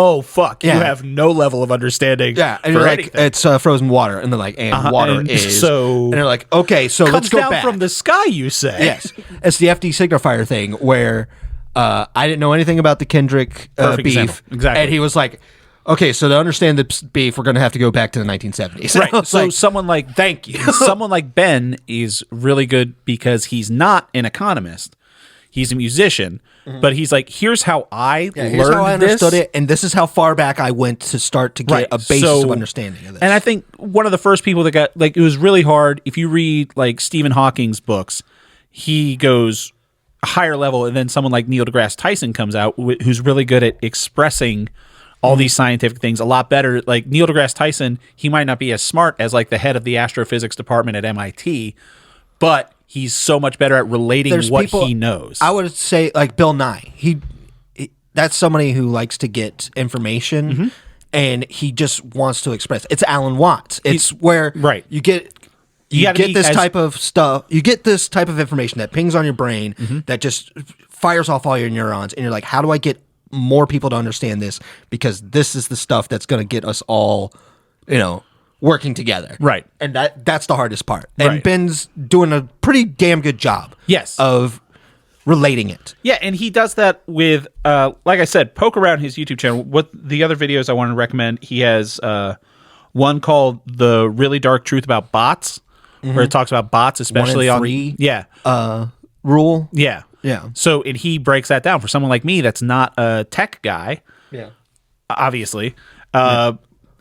you have no level of understanding. Yeah, and you're like, it's frozen water, and they're like, and water is so, and they're like, okay, so let's go down back from the sky. You say, yes, it's the FD signifier thing where. I didn't know anything about the Kendrick beef. Example. Exactly. And he was like, okay, so to understand the beef, we're going to have to go back to the 1970s. Right. So someone like, thank you. Someone like Ben is really good because he's not an economist. He's a musician, but he's like, here's how I learned here's how I understood this. it, and this is how far back I went to start to get a basis of understanding of this. And I think one of the first people that got, it was really hard. If you read, Stephen Hawking's books, he goes higher level, and then someone like Neil deGrasse Tyson comes out who's really good at expressing all these scientific things a lot better. Like Neil deGrasse Tyson, he might not be as smart as the head of the astrophysics department at MIT, but he's so much better at relating he knows. I would say Bill Nye. He that's somebody who likes to get information and he just wants to express. It's Alan Watts. It's where you get You get this type of stuff. You get this type of information that pings on your brain that just fires off all your neurons, and you're like, "How do I get more people to understand this? Because this is the stuff that's going to get us all, working together." Right. And that's the hardest part. And Ben's doing a pretty damn good job. Yes. Of relating it. Yeah, and he does that with, like I said, poke around his YouTube channel. What the other videos I want to recommend? He has one called "The Really Dark Truth About Bots." Where it talks about bots, especially 1 in 3 rule. Yeah. Yeah. So and he breaks that down for someone like me that's not a tech guy. Yeah. Obviously.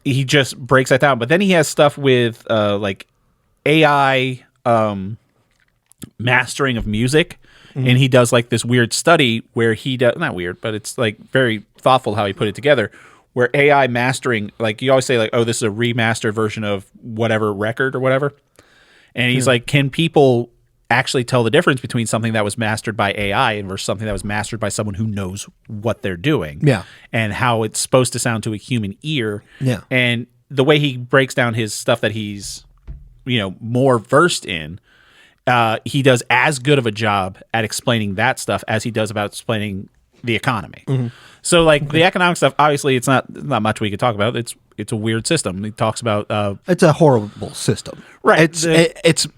He just breaks that down. But then he has stuff with AI mastering of music. And he does this weird study where he does, not weird, but it's very thoughtful how he put it together. Where AI mastering, you always say oh, this is a remastered version of whatever record or whatever. And he's like, can people actually tell the difference between something that was mastered by AI versus something that was mastered by someone who knows what they're doing? Yeah. And how it's supposed to sound to a human ear. Yeah. And the way he breaks down his stuff that he's, more versed in, he does as good of a job at explaining that stuff as he does about explaining the economy. So the economic stuff, obviously it's not much we could talk about. It's a weird system. He talks about it's a horrible system. Right. It's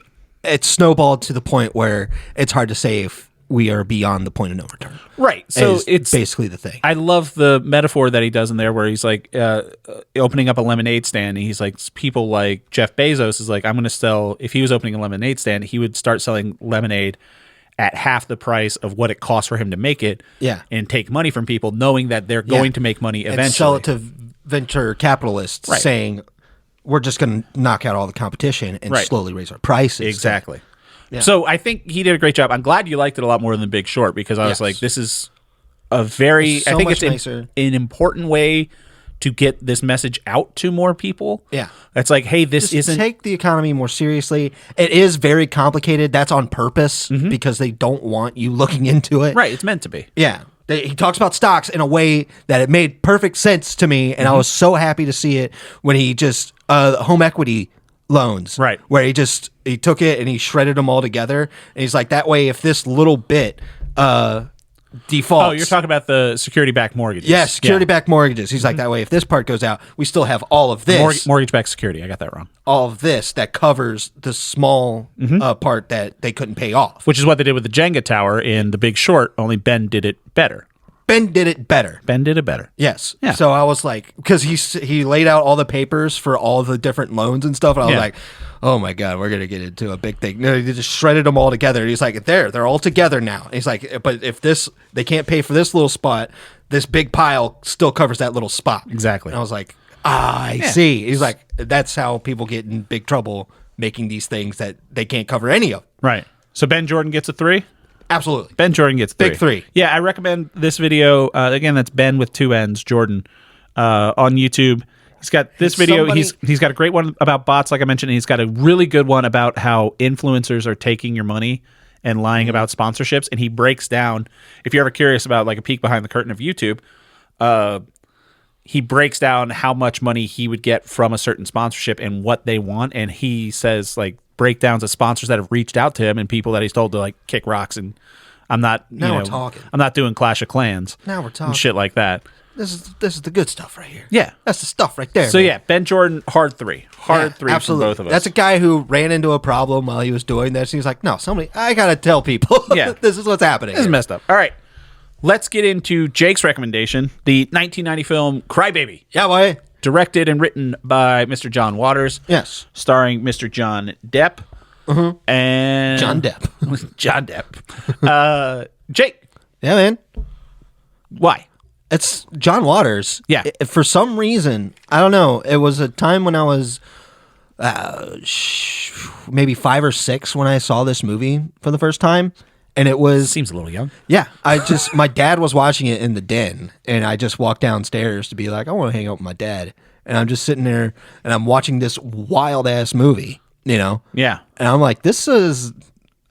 snowballed to the point where it's hard to say if we are beyond the point of no return. Right. So it's basically the thing. I love the metaphor that he does in there where he's opening up a lemonade stand, and he's people like Jeff Bezos is I'm going to sell, if he was opening a lemonade stand, he would start selling lemonade at half the price of what it costs for him to make it, and take money from people, knowing that they're going to make money eventually. And sell it to venture capitalists, saying, we're just going to knock out all the competition and slowly raise our prices. Exactly. So I think he did a great job. I'm glad you liked it a lot more than Big Short, because I was this is a very, I think it's an important way to get this message out to more people. Yeah. It's like, hey, this Just isn't... take the economy more seriously. It is very complicated. That's on purpose because they don't want you looking into it. Right, it's meant to be. Yeah. He talks about stocks in a way that it made perfect sense to me, and I was so happy to see it when he just home equity loans, right? Where he took it and he shredded them all together, and he's like, that way, if this little bit defaults. Oh, you're talking about the security-backed mortgages. Yes, security-backed mortgages. He's like, that way, if this part goes out, we still have all of this. Mortgage-backed security. I got that wrong. All of this that covers the small part that they couldn't pay off. Which is what they did with the Jenga tower in The Big Short, only Ben did it better. Ben did it better. Ben did it better. Yes. Yeah. So I was like, because he laid out all the papers for all the different loans and stuff, and I was like, oh my God, we're gonna get into a big thing. No, he just shredded them all together. And he's like, they're all together now. And he's like, but if they can't pay for this little spot, this big pile still covers that little spot. Exactly. And I was like, I see. He's like, that's how people get in big trouble making these things that they can't cover any of. Right. So Ben Jordan gets a 3? Absolutely. Ben Jordan gets 3. Big 3. Yeah, I recommend this video. Again, that's Ben with 2 N's, Jordan, on YouTube. He's got this video. He's got a great one about bots, like I mentioned. And he's got a really good one about how influencers are taking your money and lying about sponsorships. And he breaks down, if you're ever curious about like a peek behind the curtain of YouTube, he breaks down how much money he would get from a certain sponsorship and what they want. And he says like breakdowns of sponsors that have reached out to him and people that he's told to like kick rocks. And I'm not, we're talking. I'm not doing Clash of Clans. Now we're talking. And shit like that. This is the good stuff right here. Yeah. That's the stuff right there. So man. yeah, Ben Jordan, hard 3. Hard 3 absolutely. for both of us. That's a guy who ran into a problem while he was doing this. He's like, no, I got to tell people. Yeah. This is what's happening. This is messed up. All right. Let's get into Jake's recommendation, the 1990 film Crybaby. Yeah, boy. Directed and written by Mr. John Waters. Yes. Starring Mr. John Depp. And John Depp. John Depp. Jake. Yeah, man. Why? It's John Waters. Yeah. For some reason, I don't know. It was a time when I was maybe 5 or 6 when I saw this movie for the first time. And it was... Seems a little young. Yeah. My dad was watching it in the den. And I just walked downstairs to be like, I want to hang out with my dad. And I'm just sitting there and I'm watching this wild ass movie, you know? Yeah. And I'm like,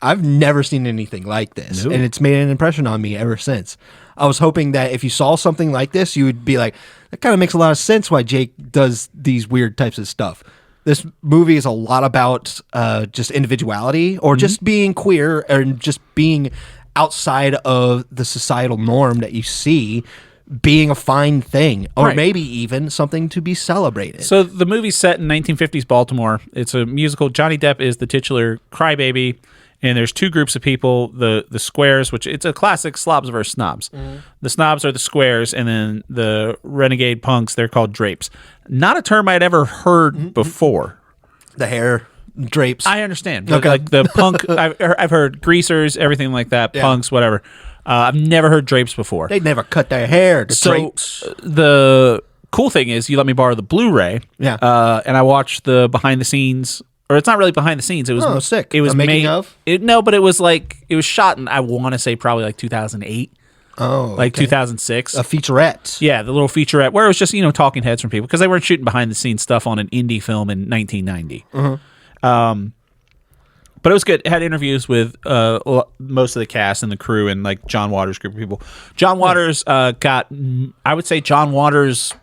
I've never seen anything like this. No. And it's made an impression on me ever since. I was hoping that if you saw something like this, you would be like, that kind of makes a lot of sense why Jake does these weird types of stuff. This movie is a lot about just individuality or just being queer and just being outside of the societal norm that you see being a fine thing or maybe even something to be celebrated. So the movie's set in 1950s Baltimore. It's a musical. Johnny Depp is the titular crybaby. And there's 2 groups of people, the squares, which it's a classic slobs versus snobs. The snobs are the squares, and then the renegade punks, they're called drapes. Not a term I'd ever heard before. The hair drapes. I understand. Okay. Like the punk, I've heard greasers, everything like that, punks, whatever. I've never heard drapes before. They never cut their hair, the drapes. The cool thing is you let me borrow the Blu-ray. Yeah. And I watched the behind the scenes. Or it's not really behind the scenes. It was sick. It was a making of? No, but it was shot in, I want to say probably like 2008. Oh, like 2006. A featurette. Yeah, the little featurette where it was just, talking heads from people because they weren't shooting behind the scenes stuff on an indie film in 1990. But it was good. It had interviews with most of the cast and the crew and like John Waters' group of people. John Waters got, I would say John Waters,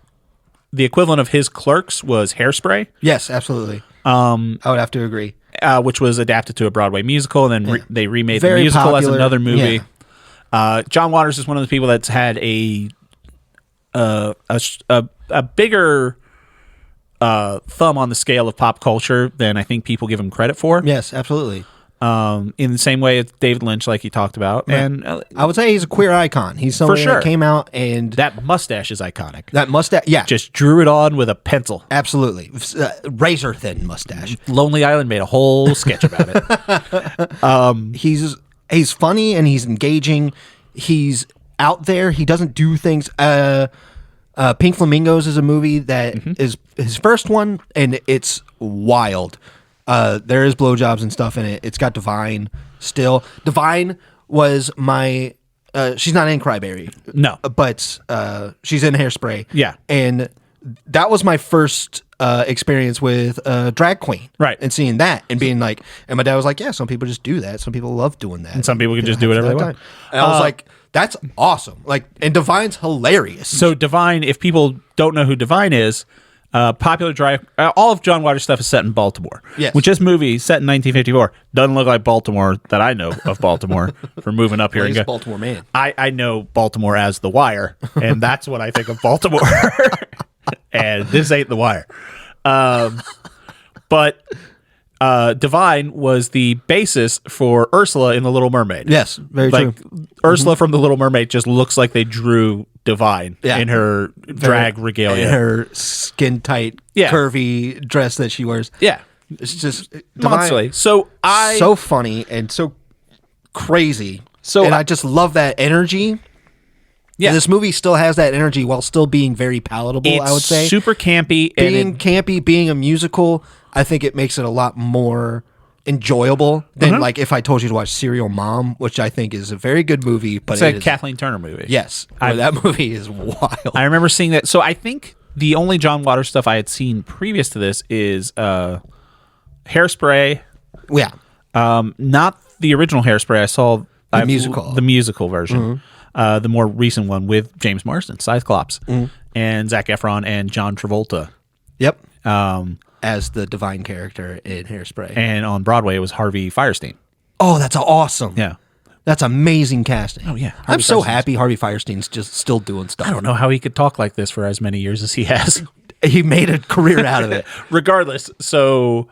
the equivalent of his Clerks was Hairspray. Yes, absolutely. I would have to agree. Which was adapted to a Broadway musical, and then they remade Very the musical popular. as another movie. Yeah. John Waters is one of the people that's had a bigger thumb on the scale of pop culture than I think people give him credit for. Yes, absolutely. In the same way as David Lynch, like you talked about. Right. And I would say he's a queer icon. He's somebody that came out and... That mustache is iconic. That mustache, yeah. Just drew it on with a pencil. Absolutely. Razor thin mustache. Lonely Island made a whole sketch about it. He's funny and he's engaging. He's out there. He doesn't do things... Pink Flamingos is a movie that is his first one, and it's wild. There is blowjobs and stuff in it. It's got Divine still. Divine was my... she's not in Crybaby. No. But she's in Hairspray. Yeah. And that was my first experience with drag queen, Right. and seeing that and being like, and my dad was like, yeah, some people just do that, some people love doing that, And some people can just do whatever they want. And I was like, that's awesome. Like, and Divine's hilarious. So Divine, if people don't know who Divine is, popular drive. All of John Waters' stuff is set in Baltimore. Yes. Which this movie, set in 1954, doesn't look like Baltimore that I know of Baltimore for moving up here. Well, he's and a Baltimore man. I know Baltimore as The Wire, and that's what I think of Baltimore. And this ain't The Wire. But Divine was the basis for Ursula in The Little Mermaid. Yes, very like, true. Ursula from The Little Mermaid just looks like they drew Divine in her drag regalia. In her skin tight, curvy dress that she wears. Yeah. It's just Monthly. So funny and so crazy. So and I just love that energy. Yeah. And this movie still has that energy while still being very palatable, it's I would say. Super campy. Being campy, being a musical, I think it makes it a lot more enjoyable than like if I told you to watch Serial Mom, which I think is a very good movie. But it's a Kathleen Turner movie. Yes. That movie is wild. I remember seeing that. So I think the only John Waters stuff I had seen previous to this is Hairspray. Yeah. Not the original Hairspray. I saw the musical version. The more recent one with James Marsden, Cyclops, and Zac Efron and John Travolta. Yep. As the Divine character in Hairspray. And on Broadway, it was Harvey Fierstein. Oh, that's awesome. Yeah. That's amazing casting. Oh, yeah. I'm so happy Harvey Fierstein's just still doing stuff. I don't know how he could talk like this for as many years as he has. He made a career out of it. Regardless. So,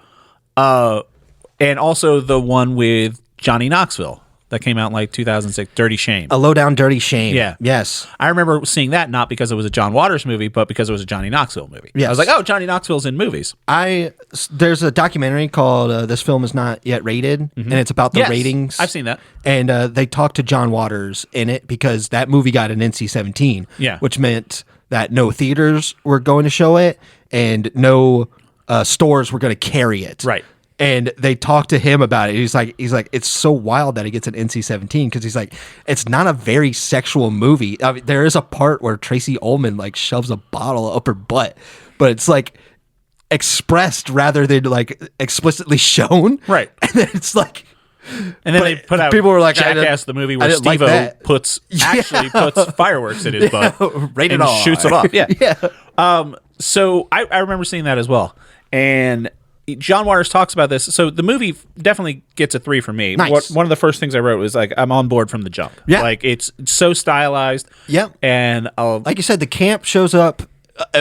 and also the one with Johnny Knoxville that came out in like 2006, Dirty Shame. A Low Down Dirty Shame. Yeah. Yes. I remember seeing that not because it was a John Waters movie, but because it was a Johnny Knoxville movie. Yes. I was like, oh, Johnny Knoxville's in movies. There's a documentary called This Film Is Not Yet Rated, and it's about the ratings. I've seen that. And they talked to John Waters in it because that movie got an NC-17, which meant that no theaters were going to show it and no stores were going to carry it. Right. And they talked to him about it. He's like, it's so wild that he gets an NC-17 because he's like, it's not a very sexual movie. I mean, there is a part where Tracy Ullman like shoves a bottle up her butt, but it's like expressed rather than like explicitly shown. Right. And then it's like, and then they put out people were like, Jackass, the movie where Steve-O like puts fireworks in his butt rated and R. shoots it off. Yeah. Yeah. So I remember seeing that as well. And John Waters talks about this. So the movie definitely gets a 3 for me. Nice. One of the first things I wrote was like, I'm on board from the jump. Yeah. Like it's so stylized. Yeah. And like you said, the camp shows up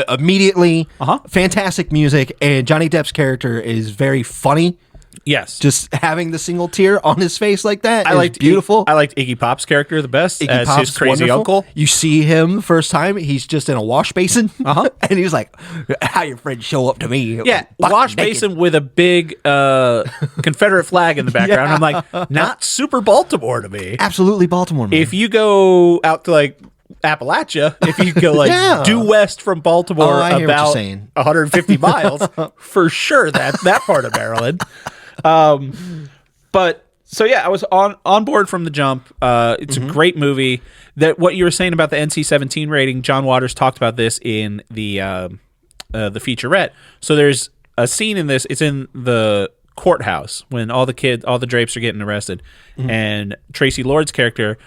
immediately. Fantastic music. And Johnny Depp's character is very funny. Yes. Just having the single tear on his face like that is beautiful. I liked Iggy Pop's character the best as his crazy wonderful. uncle. You see him the first time, he's just in a wash basin. And he's like, how your friends show up to me. Yeah, wash basin with a big Confederate flag in the background. I'm like, not super Baltimore to me. Absolutely Baltimore, man. If you go out to like Appalachia, if you go like due west from Baltimore about 150 miles, for sure that part of Maryland. But so yeah, I was on board from the jump. It's a great movie. That what you were saying about the NC-17 rating, John Waters talked about this in the featurette. So there's a scene in this. It's in the courthouse when all the drapes are getting arrested, and Tracy Lord's character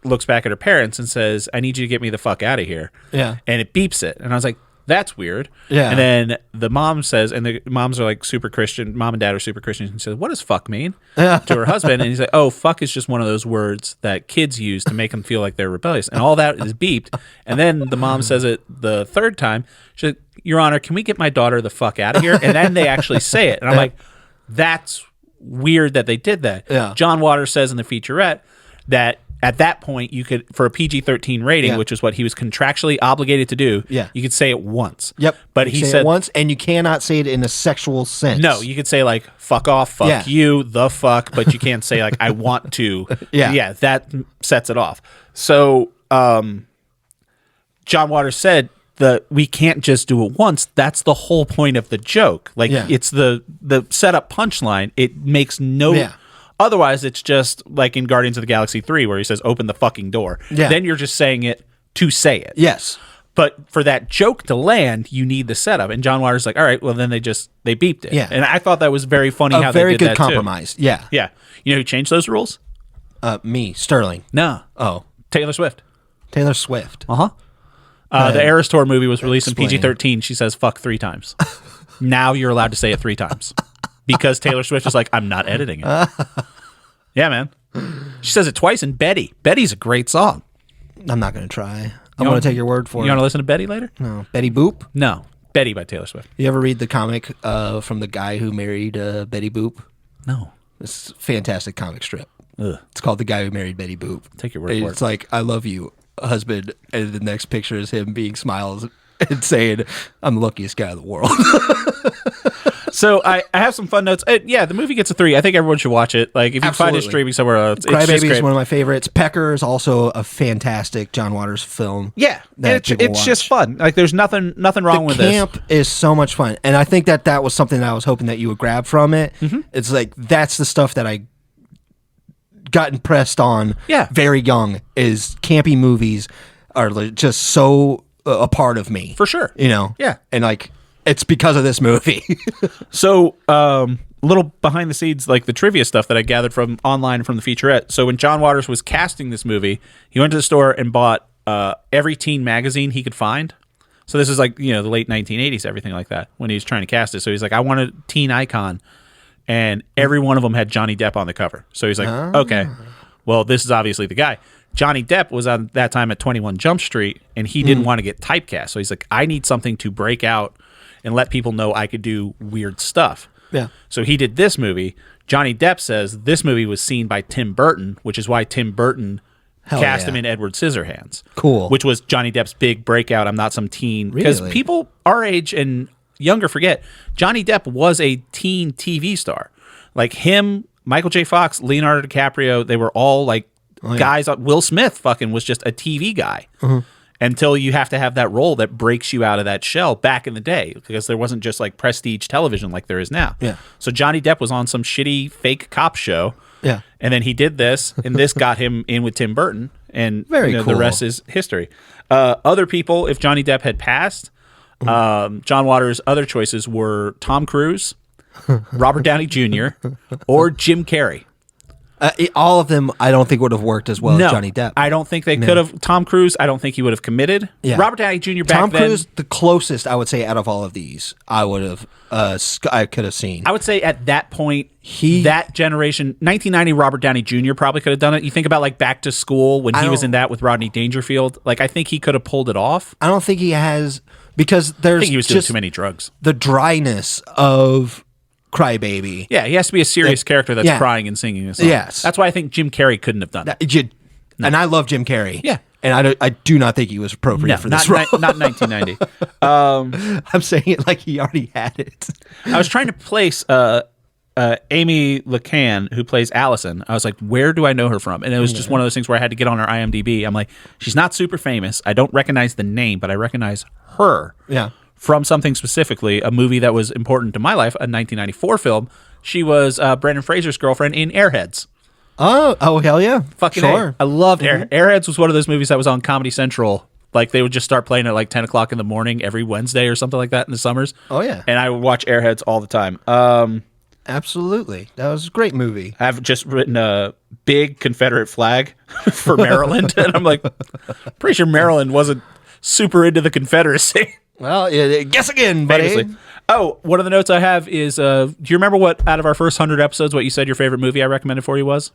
looks back at her parents and says, "I need you to get me the fuck out of here." Yeah, and it beeps it, and I was like, that's weird. Yeah. And then the mom says, and the moms are like super Christian, mom and dad are super Christian, and says, what does fuck mean? To her husband. And he's like, oh, fuck is just one of those words that kids use to make them feel like they're rebellious. And all that is beeped. And then the mom says it the third time. She's like, Your Honor, can we get my daughter the fuck out of here? And then they actually say it. And I'm like, that's weird that they did that. Yeah. John Waters says in the featurette that at that point, you could, for a PG-13 rating, which is what he was contractually obligated to do, you could say it once. Yep. But you he say said it once, and you cannot say it in a sexual sense. no. You could say like "fuck off," "fuck you," "the fuck," but you can't say like "I want to." Yeah, that sets it off. So, John Waters said that we can't just do it once. That's the whole point of the joke. Like it's the setup punchline. It makes no. Yeah. Otherwise, it's just like in Guardians of the Galaxy 3 where he says, open the fucking door. Yeah. Then you're just saying it to say it. Yes. But for that joke to land, you need the setup. And John Waters is like, all right, well, then they beeped it. Yeah. And I thought that was very funny how they very did good that compromise. too. Yeah. Yeah. You know who changed those rules? Me, Sterling. No. Oh, Taylor Swift. Taylor Swift. Uh-huh. The Eras Tour movie was released Explain. in PG-13. She says fuck 3 times. Now you're allowed to say it 3 times. Because Taylor Swift is like, I'm not editing it. Yeah, man. She says it twice in Betty. Betty's a great song. I'm not going to try. I'm going to take your word for You it. want to listen to Betty later? No. Betty Boop? No. Betty by Taylor Swift. You ever read the comic from the guy who married Betty Boop? No. It's a fantastic comic strip. Ugh. It's called The Guy Who Married Betty Boop. Take your word for it. It's like, I love you, husband. And the next picture is him being smiles and saying, I'm the luckiest guy in the world. So I have some fun notes. Yeah, the movie gets a 3. I think everyone should watch it. Like, if you find it streaming somewhere else, it's just Crybaby is great. one of my favorites. Pecker is also a fantastic John Waters film. Yeah, that it's just fun. Like, there's nothing wrong with this. Camp is so much fun, and I think that was something that I was hoping that you would grab from it. Mm-hmm. It's like that's the stuff that I got impressed on. Yeah. Very young is campy movies are just so a part of me For sure. You know. Yeah. and like it's because of this movie. So, little behind the scenes, like the trivia stuff that I gathered from online from the featurette. So when John Waters was casting this movie, he went to the store and bought every teen magazine he could find. So this is like, the late 1980s, everything like that, when he was trying to cast it. So he's like, I want a teen icon. And every one of them had Johnny Depp on the cover. So he's like, okay, well, this is obviously the guy. Johnny Depp was on that time at 21 Jump Street, and he didn't want to get typecast. So he's like, I need something to break out and let people know I could do weird stuff. Yeah. So he did this movie. Johnny Depp says this movie was seen by Tim Burton, which is why Tim Burton cast him in Edward Scissorhands. Cool. Which was Johnny Depp's big breakout. I'm not some teen. Because Really? people our age and younger forget, Johnny Depp was a teen TV star. Like him, Michael J. Fox, Leonardo DiCaprio, they were all like guys. Will Smith fucking was just a TV guy. Until you have to have that role that breaks you out of that shell back in the day, because there wasn't just like prestige television like there is now. Yeah. So Johnny Depp was on some shitty fake cop show. Yeah. And then he did this, and this got him in with Tim Burton, and Very the cool. rest is history. Other people, if Johnny Depp had passed, John Waters' other choices were Tom Cruise, Robert Downey Jr., or Jim Carrey. All of them, I don't think would have worked as well as Johnny Depp. I don't think they could have. Tom Cruise, I don't think he would have committed. Yeah. Robert Downey Jr. back Tom then. Cruise, the closest I would say out of all of these, I would have, I could have seen. I would say at that point, that generation, 1990, Robert Downey Jr. probably could have done it. You think about like Back to School when he was in that with Rodney Dangerfield. Like I think he could have pulled it off. I don't think he has, because I there's think he was doing just too many drugs. the dryness of Crybaby. Yeah, he has to be a serious character that's crying and singing a song. Yes. That's why I think Jim Carrey couldn't have done it. And I love Jim Carrey. Yeah. And I do not think he was appropriate for this role. Not 1990. I'm saying it like he already had it. I was trying to place Amy LeCan, who plays Allison. I was like, where do I know her from? And it was just one of those things where I had to get on her IMDb. I'm like, she's not super famous. I don't recognize the name, but I recognize her. Yeah. From something specifically, a movie that was important to my life, a 1994 film. She was Brendan Fraser's girlfriend in Airheads. Oh, hell yeah. Fucking sure. A. I loved Airheads was one of those movies that was on Comedy Central. Like they would just start playing at like 10 o'clock in the morning every Wednesday or something like that in the summers. Oh, yeah. And I would watch Airheads all the time. Absolutely. That was a great movie. I've just written a big Confederate flag for Maryland. And I'm like, pretty sure Maryland wasn't super into the Confederacy. Well, guess again, buddy. Famously. Oh, one of the notes I have is, do you remember what, out of our first 100 episodes, what you said your favorite movie I recommended for you was?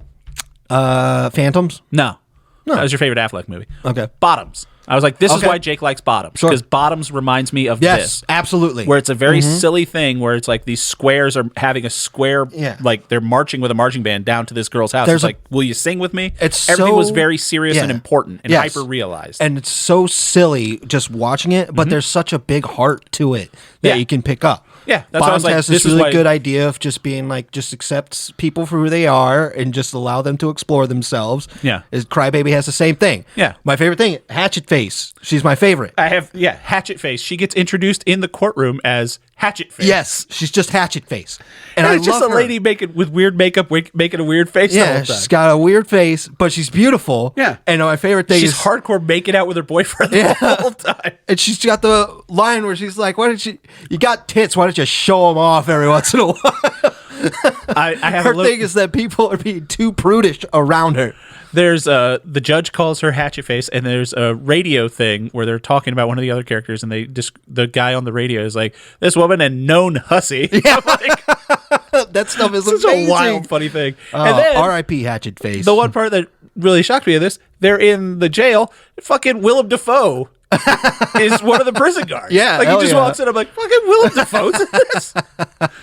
Phantoms? No. That was your favorite Affleck movie. Okay. Bottoms. I was like, this is Okay. why Jake likes Bottoms. Sure. Because Bottoms reminds me of Yes, this. absolutely. Where it's a very silly thing where it's like these squares are having a square, Yeah. like they're marching with a marching band down to this girl's house. There's It's like, will you sing with me? It's Everything was so- very serious and yeah. important and Yes. hyper-realized. And it's so silly just watching it, but there's such a big heart to it that Yeah. you can pick up. Yeah, that's why I was Bottoms like, has this this is really why- good idea of just being like, just accepts people for who they are and just allow them to explore themselves. Yeah. Is Crybaby has the same thing. Yeah. My favorite thing, Hatchet Face. She's my favorite. I have, Hatchet Face. She gets introduced in the courtroom as hatchet face. Yes, she's just hatchet face, and it's just a lady making with weird makeup, making a weird face. Yeah, she's got a weird face, but she's beautiful. Yeah, and my favorite thing she's is hardcore making out with her boyfriend the whole time. And she's got the line where she's like, "Why don't you got tits? Why don't you show them off every once in a while?" I have her thing is that people are being too prudish around her. There's the judge calls her hatchet face, and there's a radio thing where they're talking about one of the other characters, and the guy on the radio is like, "This woman a known hussy." Yeah. Like, that stuff is such amazing. a wild, funny thing. And then R.I.P. hatchet face. The one part that really shocked me of this, they're in the jail. Fucking Willem Dafoe is one of the prison guards. Yeah, like he just walks in. I'm like, fucking Willem Dafoe's in this,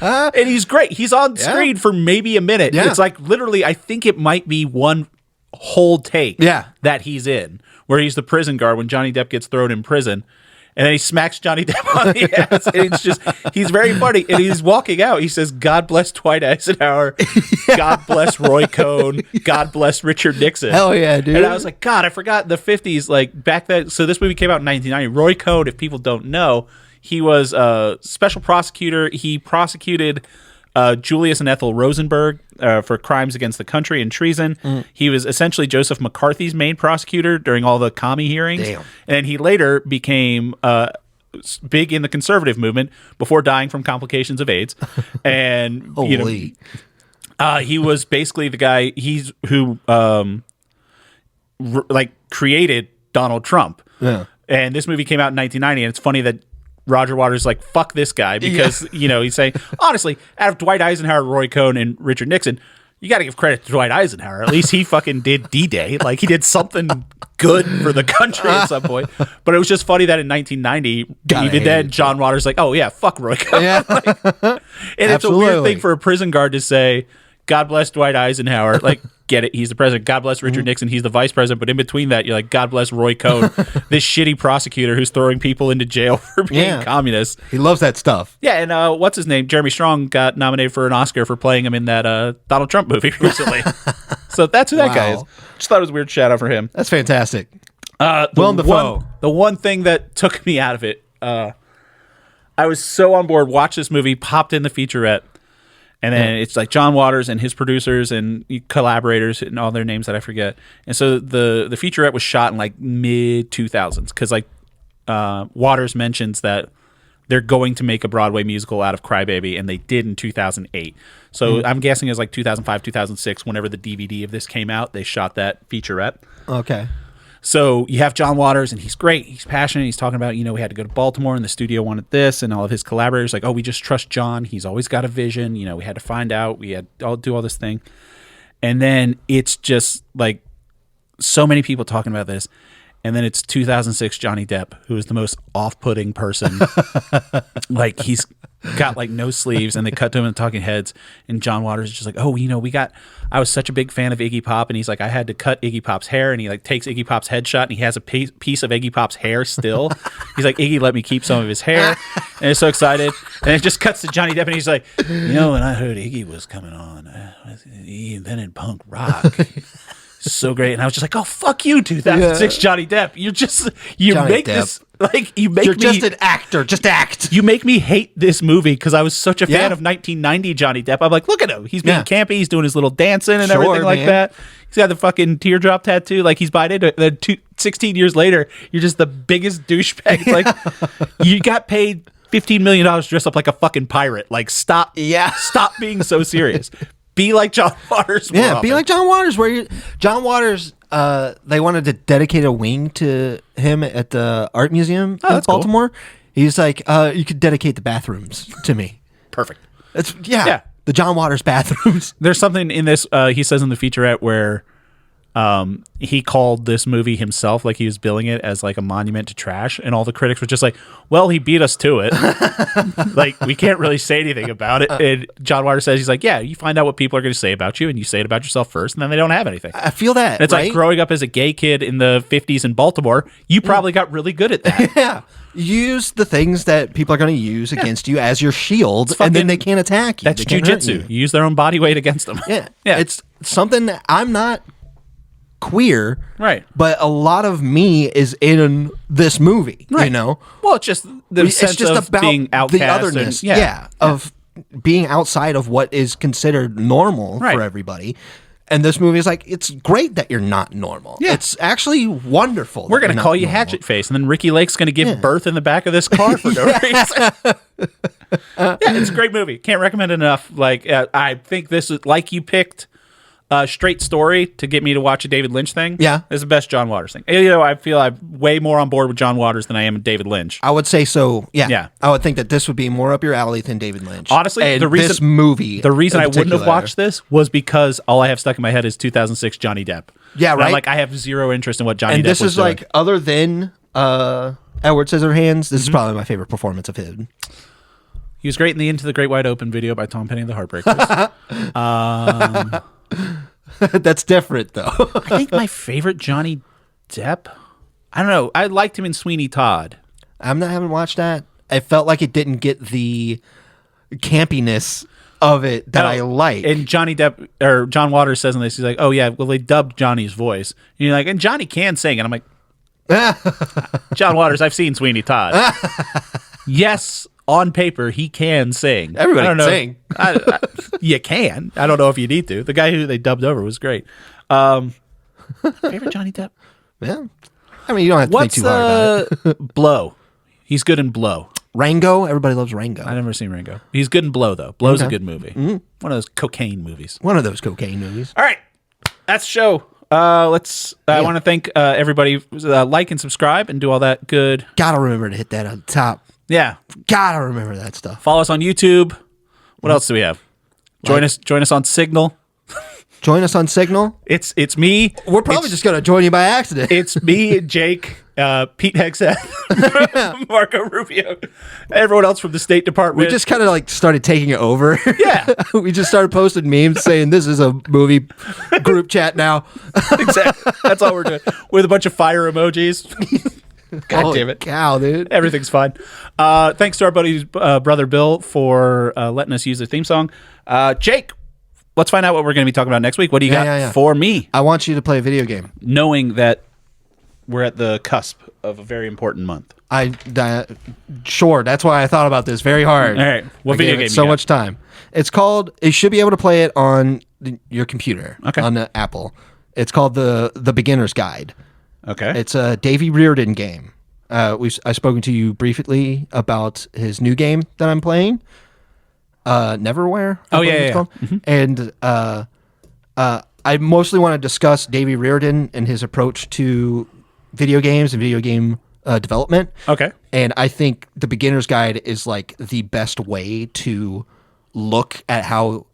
and he's great. He's on screen for maybe a minute. Yeah. It's like literally, I think it might be one whole take that he's in, where he's the prison guard when Johnny Depp gets thrown in prison, and then he smacks Johnny Depp on the ass, and it's just, he's very funny, and he's walking out, he says, "God bless Dwight Eisenhower, God bless Roy Cohn, God bless Richard Nixon." Hell yeah, dude. And I was like, God, I forgot in the 50s, like back then. So this movie came out in 1990. Roy Cohn, if people don't know, he was a special prosecutor. He prosecuted Julius and Ethel Rosenberg for crimes against the country and treason. He was essentially Joseph McCarthy's main prosecutor during all the commie hearings. Damn. And he later became big in the conservative movement before dying from complications of AIDS. And Holy. He was basically the guy who created Donald Trump. Yeah. And this movie came out in 1990, and it's funny that Roger Waters is like, fuck this guy, because he's saying, honestly, out of Dwight Eisenhower, Roy Cohn, and Richard Nixon, you got to give credit to Dwight Eisenhower. At least he fucking did D-Day. Like, he did something good for the country at some point. But it was just funny that in 1990, even then, John Waters like, oh yeah, fuck Roy Cohn. Yeah. And it's a weird thing for a prison guard to say, God bless Dwight Eisenhower. Like, get it, he's the president. God bless Richard Nixon, he's the vice president. But in between that, you're like, God bless Roy Cohn, this shitty prosecutor who's throwing people into jail for being communists. He loves that stuff. Yeah, and what's his name? Jeremy Strong got nominated for an Oscar for playing him in that Donald Trump movie recently. So that's who that guy is. Just thought it was a weird shout out for him. That's fantastic. The one thing that took me out of it, I was so on board, watched this movie, popped in the featurette, and then it's like John Waters and his producers and collaborators and all their names that I forget. And so the featurette was shot in like mid 2000s, because like Waters mentions that they're going to make a Broadway musical out of Crybaby, and they did in 2008. So I'm guessing it was like 2005, 2006, whenever the DVD of this came out, they shot that featurette. Okay. So you have John Waters, and he's great. He's passionate. He's talking about, we had to go to Baltimore, and the studio wanted this, and all of his collaborators like, oh, we just trust John. He's always got a vision. We had to find out. We had to do all this thing. And then it's just like so many people talking about this. And then it's 2006 Johnny Depp, who is the most off-putting person. Like, he's got like no sleeves, and they cut to him in Talking Heads, and John Waters is just like, oh, I was such a big fan of Iggy Pop, and he's like, I had to cut Iggy Pop's hair, and he like takes Iggy Pop's headshot, and he has a piece of Iggy Pop's hair still. He's like, Iggy let me keep some of his hair, and he's so excited. And it just cuts to Johnny Depp, and he's like, when I heard Iggy was coming on, he invented punk rock. So great. And I was just like, oh, fuck you, 2006 Johnny Depp. You're just, You're just an actor. Just act. You make me hate this movie because I was such a fan of 1990 Johnny Depp. I'm like, look at him. He's being campy. He's doing his little dancing and everything like that. He's got the fucking teardrop tattoo. Like, he's buying it. Then 16 years later, you're just the biggest douchebag. It's like, you got paid $15 million to dress up like a fucking pirate. Like, stop being so serious. Be like John Waters. Yeah, be like John Waters. John Waters, they wanted to dedicate a wing to him at the art museum in Baltimore. Cool. He's like, you could dedicate the bathrooms to me. Perfect. It's the John Waters bathrooms. There's something in this, he says in the featurette, where he called this movie himself, like he was billing it as like a monument to trash, and all the critics were just like, well, he beat us to it. Like, we can't really say anything about it. And John Waters says, he's like, yeah, you find out what people are going to say about you, and you say it about yourself first, and then they don't have anything. I feel that. And it's like growing up as a gay kid in the 50s in Baltimore, you probably got really good at that. Yeah. Use the things that people are going to use against you as your shield, and then they can't attack you. That's jujitsu. You use their own body weight against them. Yeah. It's something that I'm not queer, Right. but a lot of me is in this movie, Right. you know? Well, it's just the sense of being outcast. the otherness. And, of being outside of what is considered normal Right. for everybody. And this movie is like, it's great that you're not normal. Yeah. It's actually wonderful. We're going to call you normal. Hatchet Face, and then Ricky Lake's going to give birth in the back of this car for no reason. It's a great movie. Can't recommend it enough. Like, I think this is, like you picked Straight Story to get me to watch a David Lynch thing. Yeah. It's the best John Waters thing. You know, I feel I'm way more on board with John Waters than I am with David Lynch. I would say so. Yeah. Yeah. I would think that this would be more up your alley than David Lynch. Honestly, and the reason I I wouldn't have watched this was because all I have stuck in my head is 2006 Johnny Depp. Yeah, And right. I'm like, I have zero interest in what Johnny And Depp this was is doing. like, other than Edward Scissorhands, this is Mm-hmm. probably my favorite performance of his. He was great in the Into the Great Wide Open video by Tom Petty and the Heartbreakers. That's different, though. I think my favorite Johnny Depp, I don't know. I liked him in Sweeney Todd. haven't watched that. I felt like it didn't get the campiness of it that I like. And Johnny Depp, or John Waters says in this, he's like, oh yeah, well they dubbed Johnny's voice. And you're like, and Johnny can sing. And I'm like, John Waters, I've seen Sweeney Todd. Yes, on paper, he can sing. Everybody I don't can know. sing. You can. I don't know if you need to. The guy who they dubbed over was great. Favorite Johnny Depp? Yeah. I mean, you don't have to What's think too hard about it. Blow? He's good in Blow. Rango? Everybody loves Rango. I've never seen Rango. He's good in Blow, though. Blow's a Okay. good movie. One of those cocaine movies. One of those cocaine movies. All right. That's the show. I want to thank everybody. Like and subscribe and do all that good. Gotta remember to hit that on top. Yeah. Gotta remember that stuff. Follow us on YouTube. What else do we have? Join us on Signal. Join us on Signal. It's me. We're probably just gonna join you by accident. It's me and Jake, Pete Hegseth, Marco Rubio, everyone else from the State Department. We just kind of like started taking it over. Yeah. We just started posting memes saying this is a movie group chat now. Exactly. That's all we're doing with a bunch of fire emojis. God Holy damn it. cow, dude. Everything's fine. Thanks to our buddy brother Bill for letting us use the theme song. Jake, let's find out what we're going to be talking about next week. What do you got for me? I want you to play a video game. Knowing that we're at the cusp of a very important month. Sure, that's why I thought about this very hard. All right. What I video gave it game so you got? much time. It's called, you should be able to play it on your computer, Okay. on the Apple. It's called the Beginner's Guide. Okay. It's a Davy Reardon game. I've spoken to you briefly about his new game that I'm playing, Neverwhere. I believe it's called. And I mostly want to discuss Davy Reardon and his approach to video games and video game development. Okay. And I think the Beginner's Guide is like the best way to look at how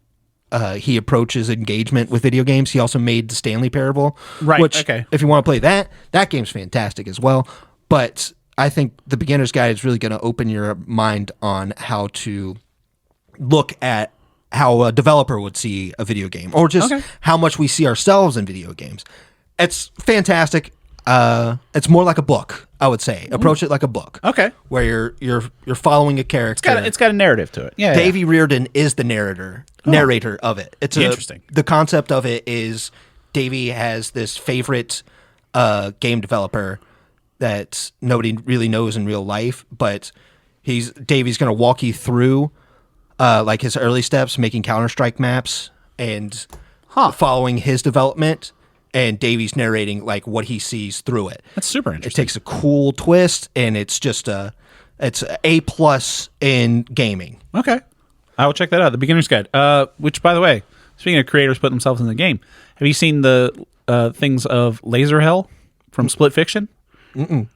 he approaches engagement with video games. He also made the Stanley Parable, Right, which okay. if you want to play that game's fantastic as well. But I think the Beginner's Guide is really going to open your mind on how to look at how a developer would see a video game, or just how much we see ourselves in video games. It's fantastic. It's more like a book, I would say. Approach it like a book. Okay. Where you're following a character. It's got a narrative to it. Yeah. Davy Reardon is the narrator of it. It's Interesting. The concept of it is Davy has this favorite game developer that nobody really knows in real life, but Davy's going to walk you through like his early steps, making Counter-Strike maps and following his development, and Davy's narrating like what he sees through it. That's super It interesting. takes a cool twist, and it's just it's A+ in gaming. Okay. I will check that out. The Beginner's Guide. Which, by the way, speaking of creators putting themselves in the game, have you seen the things of Laser Hell from Split Fiction? Mm-mm.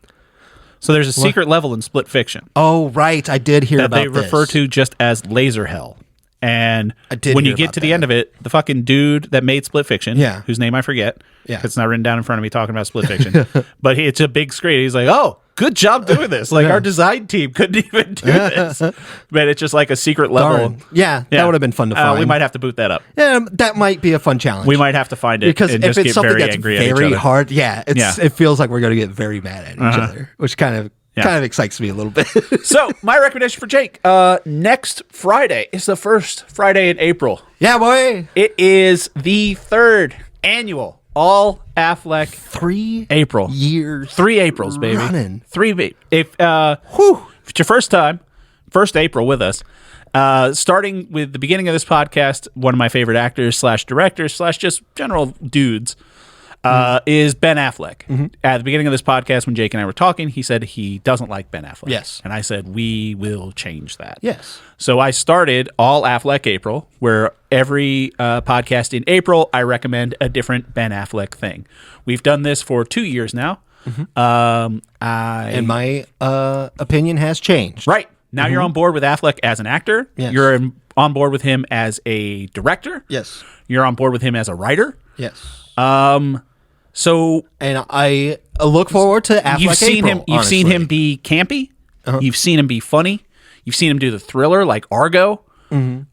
So there's a secret level in Split Fiction Oh, right. I did hear that about they refer to just as Laser Hell. And when you hear get about to the that. end of it, the fucking dude that made Split Fiction, whose name I forget, it's not written down in front of me talking about Split Fiction, but it's a big screen. He's like, oh, good job doing this. Like, our design team couldn't even do this. But it's just like a secret level. Darn. Yeah, that would have been fun to find. We might have to boot that up. Yeah, that might be a fun challenge. We might have to find it because and if just it's get something very that's angry at each very other. hard, it feels like we're going to get very mad at each other, which kind of excites me a little bit. So, my recommendation for Jake, next Friday is the first Friday in April. Yeah, boy. It is the 3rd annual all Affleck 3 April. years. 3 Aprils, baby. Running. If it's your first April with us, starting with the beginning of this podcast, one of my favorite actors / directors / just general dudes is Ben Affleck. At the beginning of this podcast, when Jake and I were talking, he said he doesn't like Ben Affleck. Yes. And I said, we will change that. Yes. So I started all Affleck April, where every podcast in April, I recommend a different Ben Affleck thing. We've done this for 2 years now. And my opinion has changed. Right. Now you're on board with Affleck as an actor. Yes. You're on board with him as a director. Yes. You're on board with him as a writer. Yes. So And I look forward to Affleck you've seen April, him. You've seen honestly. him be campy. You've seen him be funny. You've seen him do the thriller like Argo. You've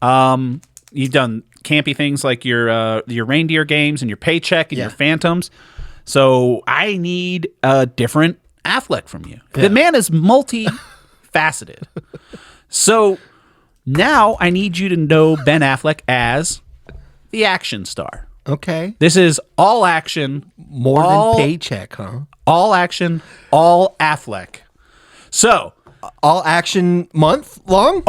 done campy things like your reindeer games and your Paycheck and your Phantoms. So I need a different Affleck from you. The man is multifaceted. So now I need you to know Ben Affleck as the action star. Okay. This is all action. More all, than Paycheck, huh? All action, all Affleck. So, All action month long?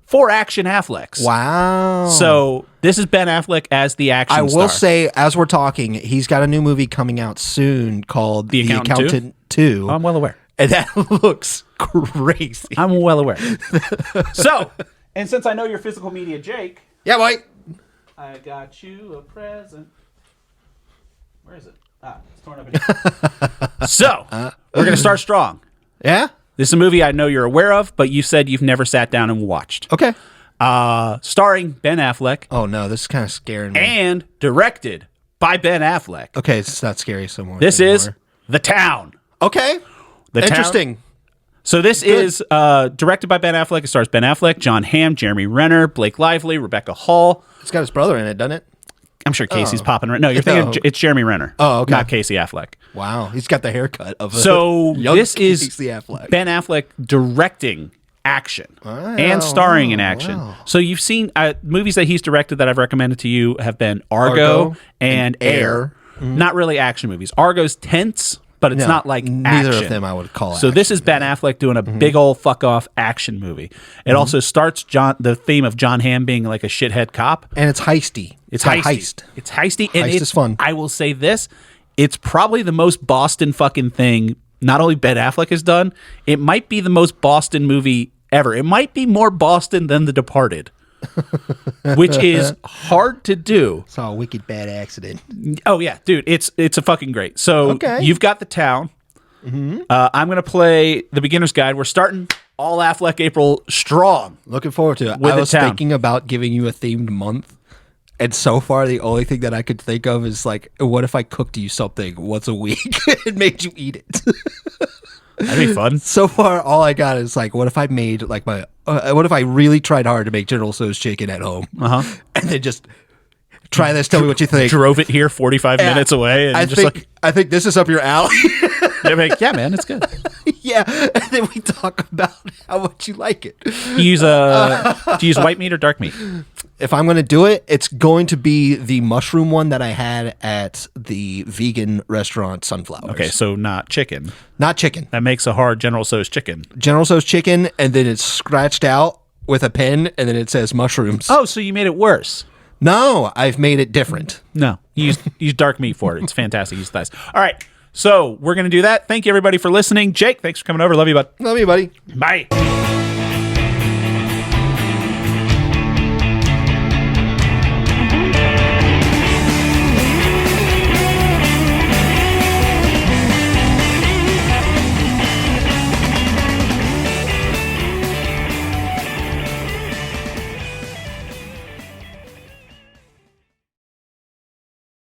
4 action Afflecks. Wow. So, this is Ben Affleck as the action star. I will say, as we're talking, he's got a new movie coming out soon called The Accountant 2. I'm well aware. And that looks crazy. I'm well aware. So, and since I know your physical media, Jake. Yeah, Mike. I got you a present. Where is it? It's torn up again. So, we're going to start strong. Yeah? This is a movie I know you're aware of, but you said you've never sat down and watched. Okay. Starring Ben Affleck. Oh, no, this is kind of scaring me. And directed by Ben Affleck. Okay, it's not scary so much This anymore. is The Town. Okay. Interesting. So this is directed by Ben Affleck. It stars Ben Affleck, John Hamm, Jeremy Renner, Blake Lively, Rebecca Hall. It's got his brother in it, doesn't it? I'm sure Casey's popping right. No, you're thinking it's Jeremy Renner. Oh, okay. Not Casey Affleck. Wow, he's got the haircut of a So young this is Casey Affleck. Ben Affleck directing action and starring in action. Wow. So you've seen movies that he's directed that I've recommended to you have been Argo and Air. Not really action movies. Argo's tense, but it's not like neither action. of them I would call So this is Ben Affleck doing a big old fuck off action movie. It also starts the theme of John Hamm being like a shithead cop. And it's heisty. It's got heisty. heist. It's heisty. And Heist is fun. I will say this. It's probably the most Boston fucking thing not only Ben Affleck has done, it might be the most Boston movie ever. It might be more Boston than The Departed, which is hard to do. Saw a wicked bad accident. Oh, yeah, dude. It's a fucking great. So Okay. you've got The Town. I'm going to play The Beginner's Guide. We're starting all Affleck April strong. Looking forward to it. With I The was Town. thinking about giving you a themed month. And so far, the only thing that I could think of is like, what if I cooked you something once a week and made you eat it? That'd be fun. So far, all I got is like, what if I made like what if I really tried hard to make General Tso's chicken at home? And then just try this, tell me what you think. Drove it here 45 minutes away. And I think this is up your alley. they're like, yeah, man, it's good. Yeah. And then we talk about how much you like it. Do you use white meat or dark meat? If I'm going to do it, it's going to be the mushroom one that I had at the vegan restaurant Sunflowers. Okay, so not chicken. Not chicken. That makes a hard General Tso's chicken. General Tso's chicken, and then it's scratched out with a pen, and then it says mushrooms. Oh, so you made it worse. No, I've made it different. No, you use dark meat for it. It's fantastic. Use thighs. All right, so we're going to do that. Thank you, everybody, for listening. Jake, thanks for coming over. Love you, bud. Love you, buddy. Bye.